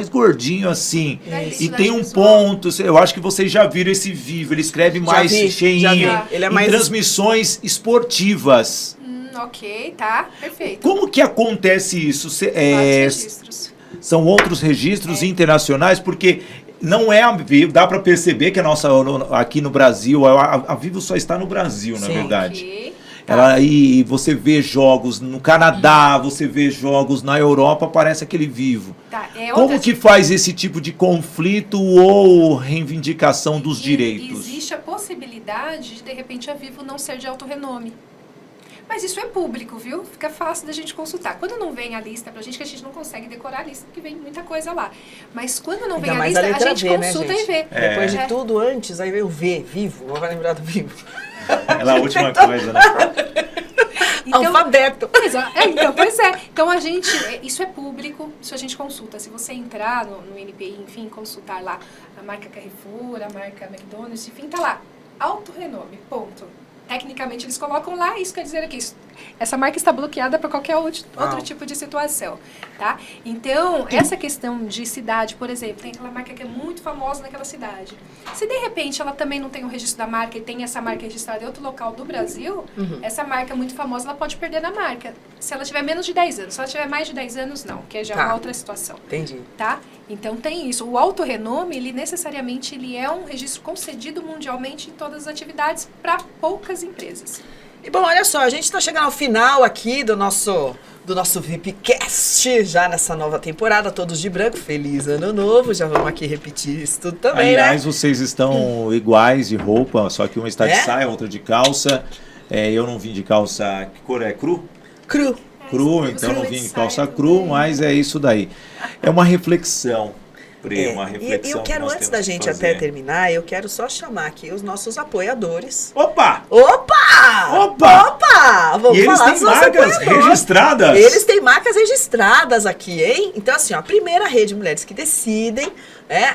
gordinho assim. Da E identidade tem um visual. ponto, eu acho que vocês já viram esse Vivo, ele escreve mais vi, cheinho. já vi. Ele é em mais- transmissões esportivas. Ok, tá. Perfeito. Como que acontece isso? Vários registros. São outros registros internacionais, porque não é a Vivo, dá para perceber que a nossa, aqui no Brasil, a Vivo só está no Brasil, na Sim. verdade. Ok. E você vê jogos no Canadá, você vê jogos na Europa, aparece aquele Vivo. Tá. É Como outra que faz esse tipo de conflito ou reivindicação dos E direitos? existe a possibilidade de repente, a Vivo não ser de alto renome. Mas isso é público, viu? Fica fácil da gente consultar. Quando não vem a lista pra gente, que a gente não consegue decorar a lista, porque vem muita coisa lá. Mas quando não vem Ainda a mais lista, a a letra gente V, né, consulta gente? e vê. Depois de É. tudo antes, aí veio o V, vivo, não vai lembrar do vivo. Ela é a última coisa, né? Então, Alfabeto. pois é. Então a gente, isso é público, isso a gente consulta. Se você entrar no NPI, enfim, consultar lá a marca Carrefour, a marca McDonald's, enfim, tá lá. Alto renome, ponto. Tecnicamente eles colocam lá, isso quer dizer que essa marca está bloqueada para qualquer outro tipo de situação, tá? Então, essa questão de cidade, por exemplo, tem aquela marca que é muito famosa naquela cidade. Se de repente ela também não tem o registro da marca e tem essa marca registrada em outro local do Brasil, essa marca muito famosa, ela pode perder na marca. Se ela tiver menos de 10 anos, se ela tiver mais de 10 anos, não, que já é Tá. uma outra situação. Entendi. Tá? Então tem isso. O alto renome, ele necessariamente ele é um registro concedido mundialmente em todas as atividades para poucas empresas. E bom, olha só, a gente está chegando ao final aqui do nosso VIPcast, já nessa nova temporada, todos de branco, feliz ano novo, já vamos aqui repetir isso tudo também, Aliás, né? vocês estão iguais de roupa, só que uma está de É? saia, outra de calça. Eu não vim de calça, que cor é? Cru? Cru. Cru, então não vim em calça cru, mas é isso daí. É uma reflexão. Uma reflexão. E eu quero, antes da gente até terminar, eu quero só chamar aqui os nossos apoiadores. Opa! Vamos e eles falar têm marcas registradas. Eles têm marcas registradas aqui, hein? Então, assim, ó, a primeira rede Mulheres que Decidem,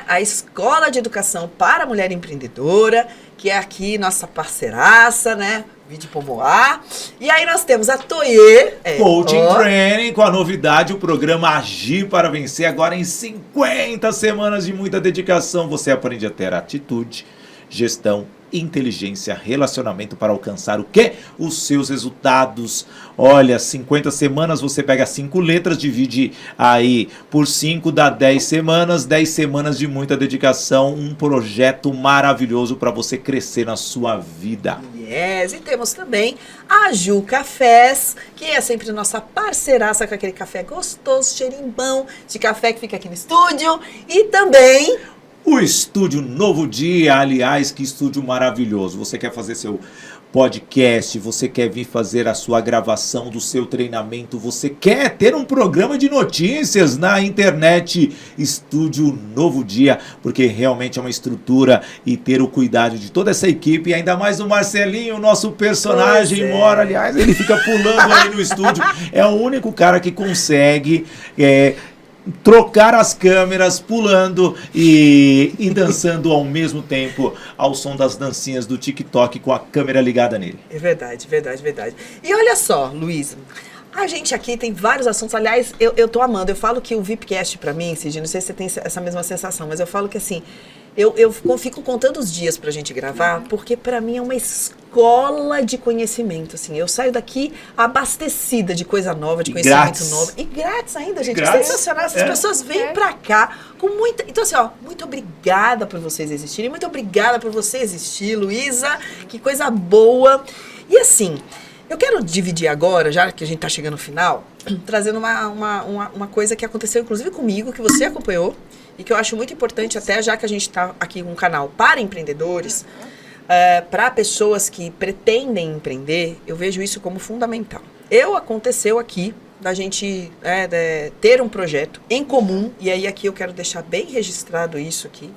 a Escola de Educação para a Mulher Empreendedora, que é aqui nossa parceiraça, né? Vídeo Pomoá. E aí nós temos a Toye. Coaching Training, com a novidade, o programa Agir para Vencer. Agora em 50 semanas de muita dedicação, você aprende a ter atitude, gestão, inteligência, relacionamento para alcançar o quê? Os seus resultados. Olha, 50 semanas, você pega 5 letras, divide aí por 5, dá 10 semanas. 10 semanas de muita dedicação, um projeto maravilhoso para você crescer na sua vida. Yes, e temos também a Ju Cafés, que é sempre nossa parceiraça com aquele café gostoso, cheirinho bom de café que fica aqui no estúdio. E também o Estúdio Novo Dia, aliás, que estúdio maravilhoso. Você quer fazer seu podcast, você quer vir fazer a sua gravação do seu treinamento, você quer ter um programa de notícias na internet, Estúdio Novo Dia, porque realmente é uma estrutura e ter o cuidado de toda essa equipe, e ainda mais o Marcelinho, o nosso personagem mora, aliás, ele fica pulando aí no estúdio, é o único cara que consegue trocar as câmeras, pulando e dançando ao mesmo tempo ao som das dancinhas do TikTok com a câmera ligada nele. É verdade. E olha só, Luísa, a gente aqui tem vários assuntos. Aliás, eu tô amando. Eu falo que o VIPcast pra mim, Cid, não sei se você tem essa mesma sensação, mas eu falo que assim, eu fico contando os dias pra gente gravar, porque pra mim é uma escola de conhecimento, assim. Eu saio daqui abastecida de coisa nova, de conhecimento novo. E grátis ainda, gente. Grátis. Sensacional. Essas pessoas vêm pra cá com muita... Então, assim, ó, muito obrigada por vocês existirem. Muito obrigada por você existir, Luísa. Que coisa boa. E assim, eu quero dividir agora, já que a gente tá chegando no final, trazendo uma coisa que aconteceu, inclusive comigo, que você acompanhou, e que eu acho muito importante, até já que a gente está aqui com um canal para empreendedores, para pessoas que pretendem empreender, eu vejo isso como fundamental. Aconteceu aqui da gente ter um projeto em comum, e aí aqui eu quero deixar bem registrado isso aqui,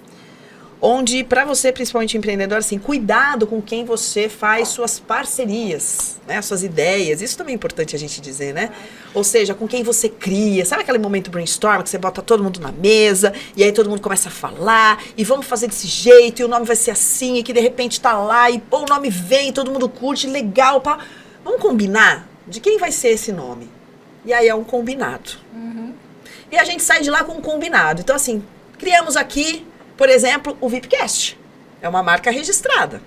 onde, para você, principalmente empreendedor, assim, cuidado com quem você faz suas parcerias, né, suas ideias. Isso também é importante a gente dizer, né? Ou seja, com quem você cria. Sabe aquele momento brainstorm que você bota todo mundo na mesa e aí todo mundo começa a falar e vamos fazer desse jeito e o nome vai ser assim e que de repente tá lá e o nome vem, todo mundo curte, legal, pá. Vamos combinar de quem vai ser esse nome. E aí é um combinado. E a gente sai de lá com um combinado. Então, assim, criamos aqui, por exemplo, o VIPcast. É uma marca registrada.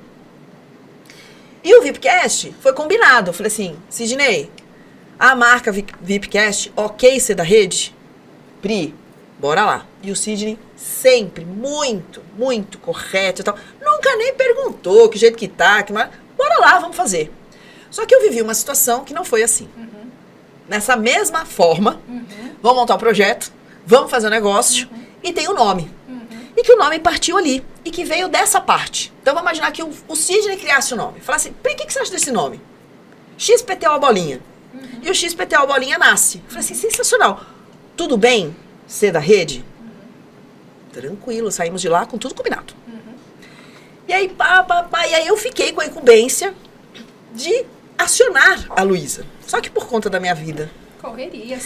E o VIPcast foi combinado. Eu falei assim, Sidney, a marca VIPcast, ok ser da rede? Pri, bora lá. E o Sidney sempre muito, muito correto e tal. Nunca nem perguntou que jeito que tá, bora lá, vamos fazer. Só que eu vivi uma situação que não foi assim. Nessa mesma forma, vamos montar um projeto, vamos fazer um negócio e tem um nome. E que o nome partiu ali. E que veio dessa parte. Então, vamos imaginar que o Sidney criasse o nome. Falasse assim, Pri, o que você acha desse nome? XPTO Bolinha. E o XPTO Bolinha nasce. Eu falei assim, sensacional. Tudo bem ser da rede? Tranquilo, saímos de lá com tudo combinado. E aí, e aí eu fiquei com a incumbência de acionar a Luísa. Só que por conta da minha vida... Correria,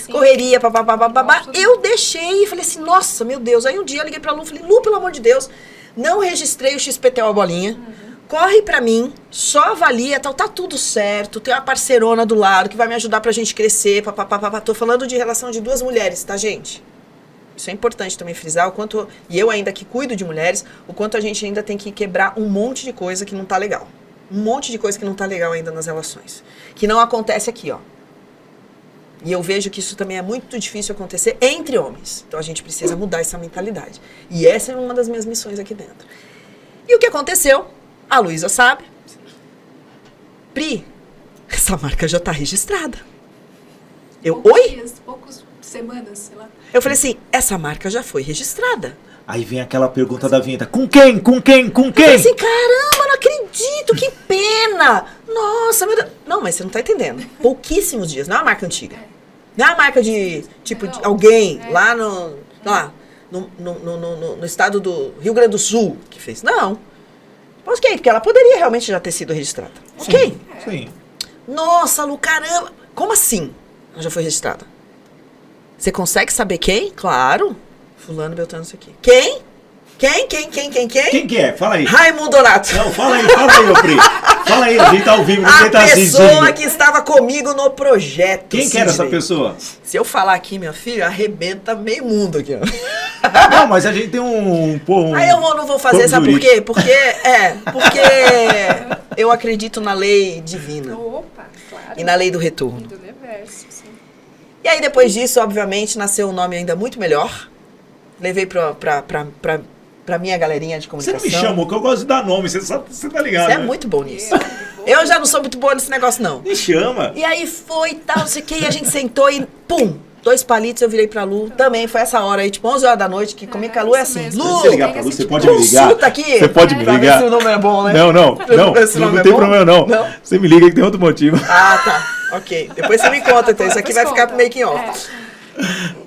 eu deixei e falei assim, nossa, meu Deus. Aí um dia eu liguei pra Lu, falei, Lu, pelo amor de Deus, não registrei o XPTO Bolinha, corre pra mim, só avalia, tal, tá tudo certo, tem uma parceirona do lado que vai me ajudar pra gente crescer, Tô falando de relação de 2 mulheres, tá, gente? Isso é importante também frisar, o quanto, e eu ainda que cuido de mulheres, o quanto a gente ainda tem que quebrar um monte de coisa que não tá legal. Um monte de coisa que não tá legal ainda nas relações. Que não acontece aqui, ó. E eu vejo que isso também é muito difícil acontecer entre homens. Então a gente precisa mudar essa mentalidade. E essa é uma das minhas missões aqui dentro. E o que aconteceu? A Luísa sabe. Pri, essa marca já está registrada. Poucas semanas, sei lá. Eu falei assim, essa marca já foi registrada. Aí vem aquela pergunta da vinheta, com quem? Com quem? Com quem? Eu falei assim, caramba, não acredito, que pena. Nossa, meu Deus. Não, mas você não tá entendendo. Pouquíssimos dias. Não é uma marca antiga. Não é uma marca de, tipo, de alguém lá no estado do Rio Grande do Sul que fez. Não. Ok, porque ela poderia realmente já ter sido registrada. Ok. Sim. Nossa, Lu, caramba. Como assim ela já foi registrada? Você consegue saber quem? Claro. Fulano, Beltrano, isso aqui. Quem? Quem? Quem que é? Fala aí. Raimundo Donato. Não, fala aí, ô Pri. Fala aí, a gente tá ao vivo, ninguém tá A assistindo. pessoa que estava comigo no projeto. Quem que era essa pessoa? Se eu falar aqui, minha filha, arrebenta meio mundo aqui, ó. Não, mas a gente tem um Aí eu não vou fazer, sabe por quê? Porque eu acredito na lei divina. Opa, claro. E na lei do retorno. Do universo, sim. E aí, depois disso, obviamente, nasceu um nome ainda muito melhor. Levei pra minha galerinha de Você comunicação. não me chamou, que eu gosto de dar nome, você tá ligado, Você é né? muito bom nisso. Eu já não sou muito boa nesse negócio, não. Me chama. E aí foi e tal, não sei o que, e a gente sentou e pum, 2 palitos, eu virei pra Lu. Também foi essa hora aí, tipo 11 horas da noite, que comigo com a Lu é isso assim. mesmo. Lu, Se você ligar pra Lu, você pode me ligar. consulta aqui. Você pode me Pra ver ligar. se o número é bom, né? Não ver se o nome não é tem bom. problema não. Não? Você me liga que tem outro motivo. Ah, tá. Ok. Depois você me conta, então. Isso aqui vai ficar pro making off.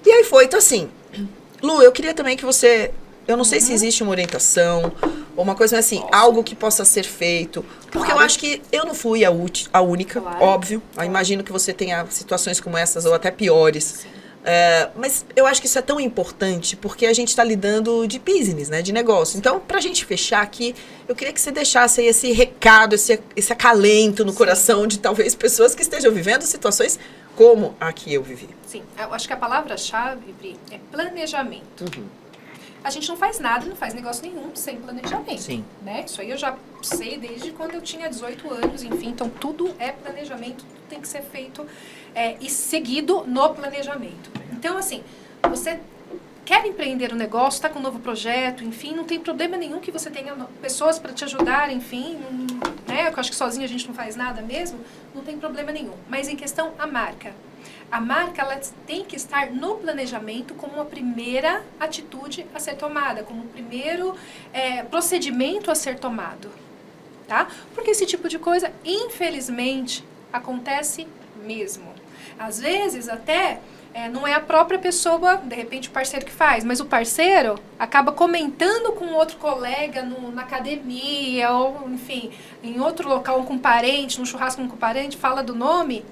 E aí foi, então assim, Lu, eu queria também que você... Eu não sei se existe uma orientação ou uma coisa assim, algo que possa ser feito. Porque eu acho que eu não fui a única, óbvio. Eu imagino que você tenha situações como essas ou até piores. Mas eu acho que isso é tão importante porque a gente está lidando de business, né, de negócio. Então, para a gente fechar aqui, eu queria que você deixasse aí esse recado, esse acalento no coração de talvez pessoas que estejam vivendo situações como a que eu vivi. Sim, eu acho que a palavra-chave, Bri, é planejamento. A gente não faz nada, não faz negócio nenhum sem planejamento. Sim. Né? Isso aí eu já sei desde quando eu tinha 18 anos, enfim. Então, tudo é planejamento, tudo tem que ser feito e seguido no planejamento. Então, assim, você quer empreender um negócio, está com um novo projeto, enfim, não tem problema nenhum que você tenha pessoas para te ajudar, enfim, né? Eu acho que sozinho a gente não faz nada mesmo, não tem problema nenhum. Mas em questão a marca. A marca ela tem que estar no planejamento como uma primeira atitude a ser tomada, como o primeiro procedimento a ser tomado, tá? Porque esse tipo de coisa, infelizmente, acontece mesmo. Às vezes, até, não é a própria pessoa, de repente o parceiro que faz, mas o parceiro acaba comentando com outro colega na academia, ou, enfim, em outro local com um parente, num churrasco com um parente, fala do nome.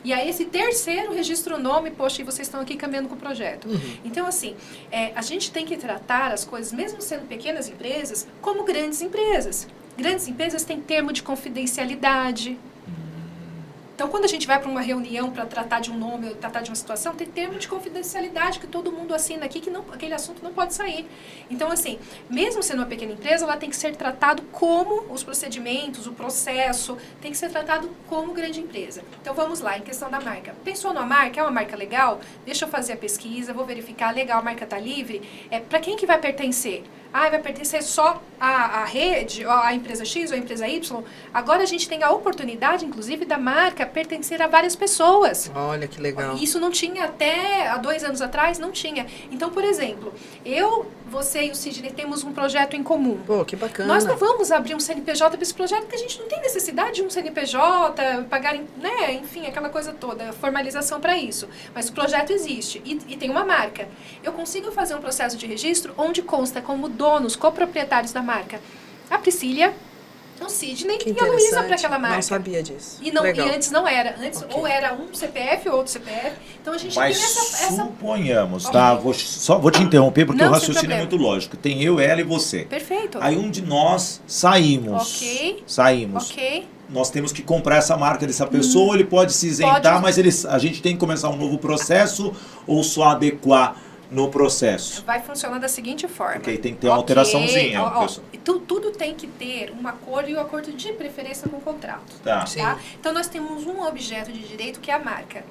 E aí esse terceiro registra o nome, poxa, e vocês estão aqui caminhando com o projeto. Então, assim, a gente tem que tratar as coisas, mesmo sendo pequenas empresas, como grandes empresas. Grandes empresas têm termo de confidencialidade. Então, quando a gente vai para uma reunião para tratar de um nome, ou tratar de uma situação, tem termo de confidencialidade que todo mundo assina aqui, que aquele assunto não pode sair. Então, assim, mesmo sendo uma pequena empresa, ela tem que ser tratado como os procedimentos, o processo, tem que ser tratado como grande empresa. Então, vamos lá, em questão da marca. Pensou numa marca? É uma marca legal? Deixa eu fazer a pesquisa, vou verificar, legal, a marca está livre. Para quem que vai pertencer? Vai pertencer só à rede, à empresa X ou à empresa Y? Agora a gente tem a oportunidade, inclusive, da marca pertencer a várias pessoas. Olha que legal. Isso não tinha até há 2 anos atrás, não tinha. Então, por exemplo, você e o Sidney temos um projeto em comum. Pô, que bacana. Nós não vamos abrir um CNPJ para esse projeto porque a gente não tem necessidade de um CNPJ, pagar, né, enfim, aquela coisa toda, formalização para isso. Mas o projeto existe e tem uma marca. Eu consigo fazer um processo de registro onde consta como donos, coproprietários da marca, a Priscília, o Sidney e a Luísa para aquela marca. Não sabia disso. E antes não era. Antes ou era um CPF ou outro CPF. Então a gente Mas tem essa... suponhamos, tá? Vou te interromper porque Não, o raciocínio sem é muito lógico. Tem eu, ela e você. Perfeito. Aí um de nós saímos. Ok. Saímos. Ok. Nós temos que comprar essa marca dessa pessoa, ele pode se isentar, mas a gente tem que começar um novo processo ou só adequar no processo? Vai funcionar da seguinte forma. Porque aí tem que ter uma alteraçãozinha. Tudo tem que ter um acordo e um acordo de preferência com o contrato. Tá. Tá? Então nós temos um objeto de direito que é a marca.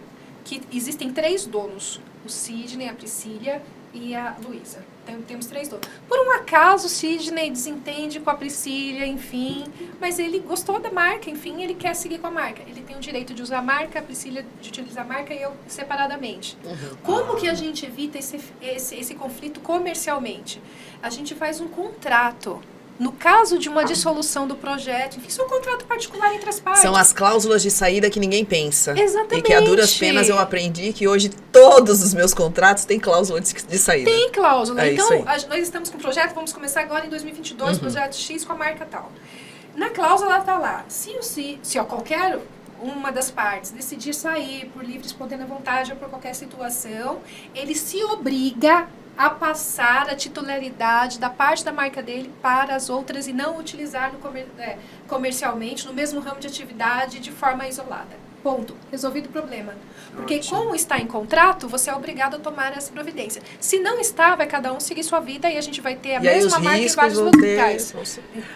Que existem 3 donos. O Sidney, a Priscília e a Luísa. Então temos 3 donos. Por um acaso o Sidney desentende com a Priscília, enfim, mas ele gostou da marca, enfim, ele quer seguir com a marca. Ele tem o direito de usar a marca, a Priscília de utilizar a marca e eu separadamente. Como que a gente evita esse conflito comercialmente? A gente faz um contrato No caso de uma dissolução do projeto, enfim, isso é um contrato particular entre as partes. São as cláusulas de saída que ninguém pensa. Exatamente. E que a duras penas eu aprendi que hoje todos os meus contratos têm cláusula de saída. Tem cláusula. É Então, isso aí. nós estamos com um projeto, vamos começar agora em 2022, projeto X com a marca tal. Na cláusula está lá, se qualquer uma das partes decidir sair por livre e espontânea vontade ou por qualquer situação, ele se obriga a passar a titularidade da parte da marca dele para as outras e não utilizar comercialmente no mesmo ramo de atividade de forma isolada. Ponto. Resolvido o problema. Porque como está em contrato, você é obrigado a tomar essa providência. Se não está, vai cada um seguir sua vida e a gente vai ter a mesma marca em vários lugares.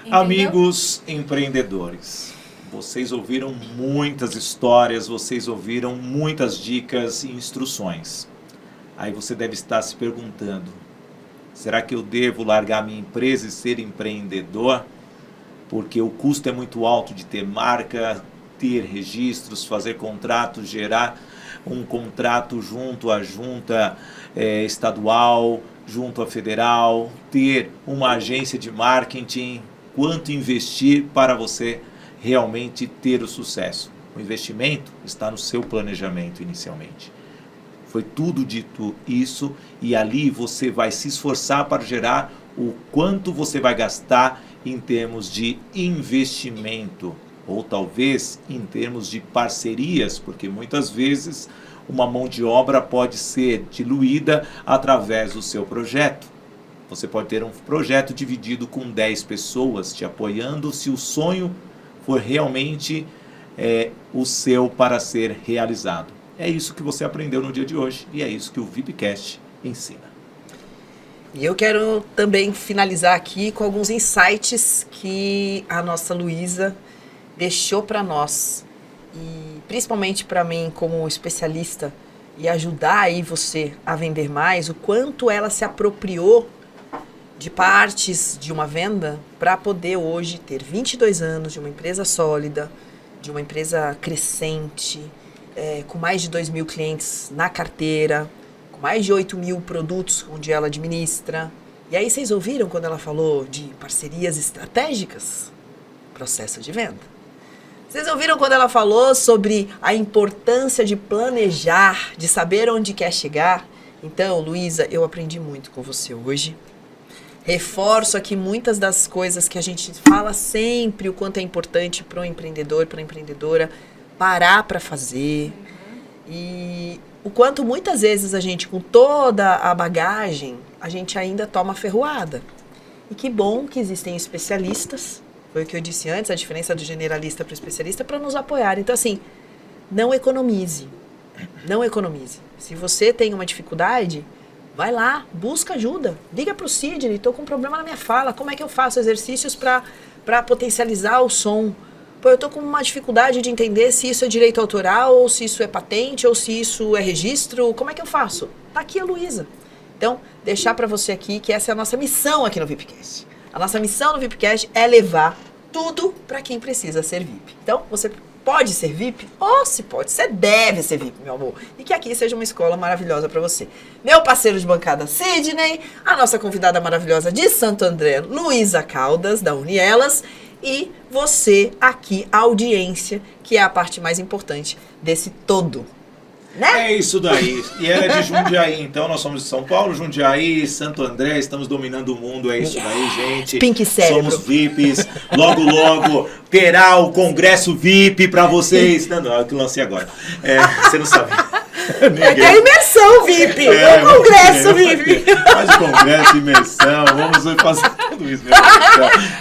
Amigos empreendedores, vocês ouviram muitas histórias, vocês ouviram muitas dicas e instruções. Aí você deve estar se perguntando, será que eu devo largar minha empresa e ser empreendedor? Porque o custo é muito alto de ter marca, ter registros, fazer contratos, gerar um contrato junto à junta estadual, junto à federal, ter uma agência de marketing, quanto investir para você realmente ter o sucesso. O investimento está no seu planejamento inicialmente. Foi tudo dito isso e ali você vai se esforçar para gerar o quanto você vai gastar em termos de investimento ou talvez em termos de parcerias, porque muitas vezes uma mão de obra pode ser diluída através do seu projeto. Você pode ter um projeto dividido com 10 pessoas te apoiando se o sonho for realmente o seu para ser realizado. É isso que você aprendeu no dia de hoje e é isso que o VIPcast ensina. E eu quero também finalizar aqui com alguns insights que a nossa Luísa deixou para nós. E principalmente para mim como especialista e ajudar aí você a vender mais, o quanto ela se apropriou de partes de uma venda para poder hoje ter 22 anos de uma empresa sólida, de uma empresa crescente, com mais de 2.000 clientes na carteira, com mais de 8.000 produtos onde ela administra. E aí vocês ouviram quando ela falou de parcerias estratégicas? Processo de venda. Vocês ouviram quando ela falou sobre a importância de planejar, de saber onde quer chegar? Então, Luísa, eu aprendi muito com você hoje. Reforço aqui muitas das coisas que a gente fala sempre, o quanto é importante para o empreendedor, para a empreendedora, parar para fazer. E o quanto muitas vezes a gente, com toda a bagagem, a gente ainda toma ferroada. E que bom que existem especialistas, foi o que eu disse antes, a diferença do generalista para o especialista, para nos apoiar. Então, assim, não economize. Não economize. Se você tem uma dificuldade, vai lá, busca ajuda. Liga para o Sidney, estou com um problema na minha fala. Como é que eu faço exercícios para potencializar o som? Pô, eu estou com uma dificuldade de entender se isso é direito autoral, ou se isso é patente, ou se isso é registro. Como é que eu faço? Tá aqui a Luísa. Então, deixar para você aqui que essa é a nossa missão aqui no VIPcast. A nossa missão no VIPcast é levar tudo para quem precisa ser VIP. Então, você pode ser VIP? Ou se pode, você deve ser VIP, meu amor. E que aqui seja uma escola maravilhosa para você. Meu parceiro de bancada, Sidney, a nossa convidada maravilhosa de Santo André, Luísa Caldas, da Unielas, e você aqui, a audiência, que é a parte mais importante desse todo. Né? É isso daí. E ela é de Jundiaí, então nós somos de São Paulo, Jundiaí, Santo André, estamos dominando o mundo, é isso daí, gente. Pink cérebro. Somos VIPs. Logo, logo terá o Congresso VIP para vocês. Não, eu que lancei agora. Você não sabe. É a imersão VIP, o Congresso VIP. Faz o Congresso, imersão, vamos fazer tudo isso.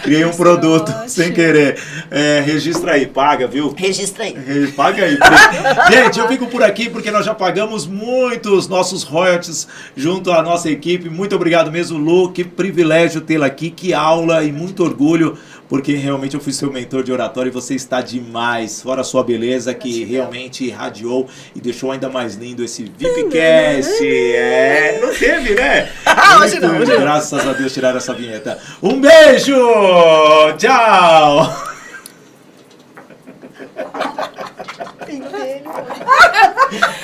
Criei um produto sem querer. Registra aí, paga, viu? Registra aí. Paga aí. Gente, eu fico por aqui porque nós já pagamos muitos nossos royalties junto à nossa equipe. Muito obrigado mesmo, Lu. Que privilégio tê-la aqui, que aula e muito orgulho, porque realmente eu fui seu mentor de oratório e você está demais. Fora a sua beleza, que realmente irradiou e deixou ainda mais lindo esse VIPcast. Não teve, né? Hoje não. Graças a Deus tiraram essa vinheta. Um beijo! Tchau!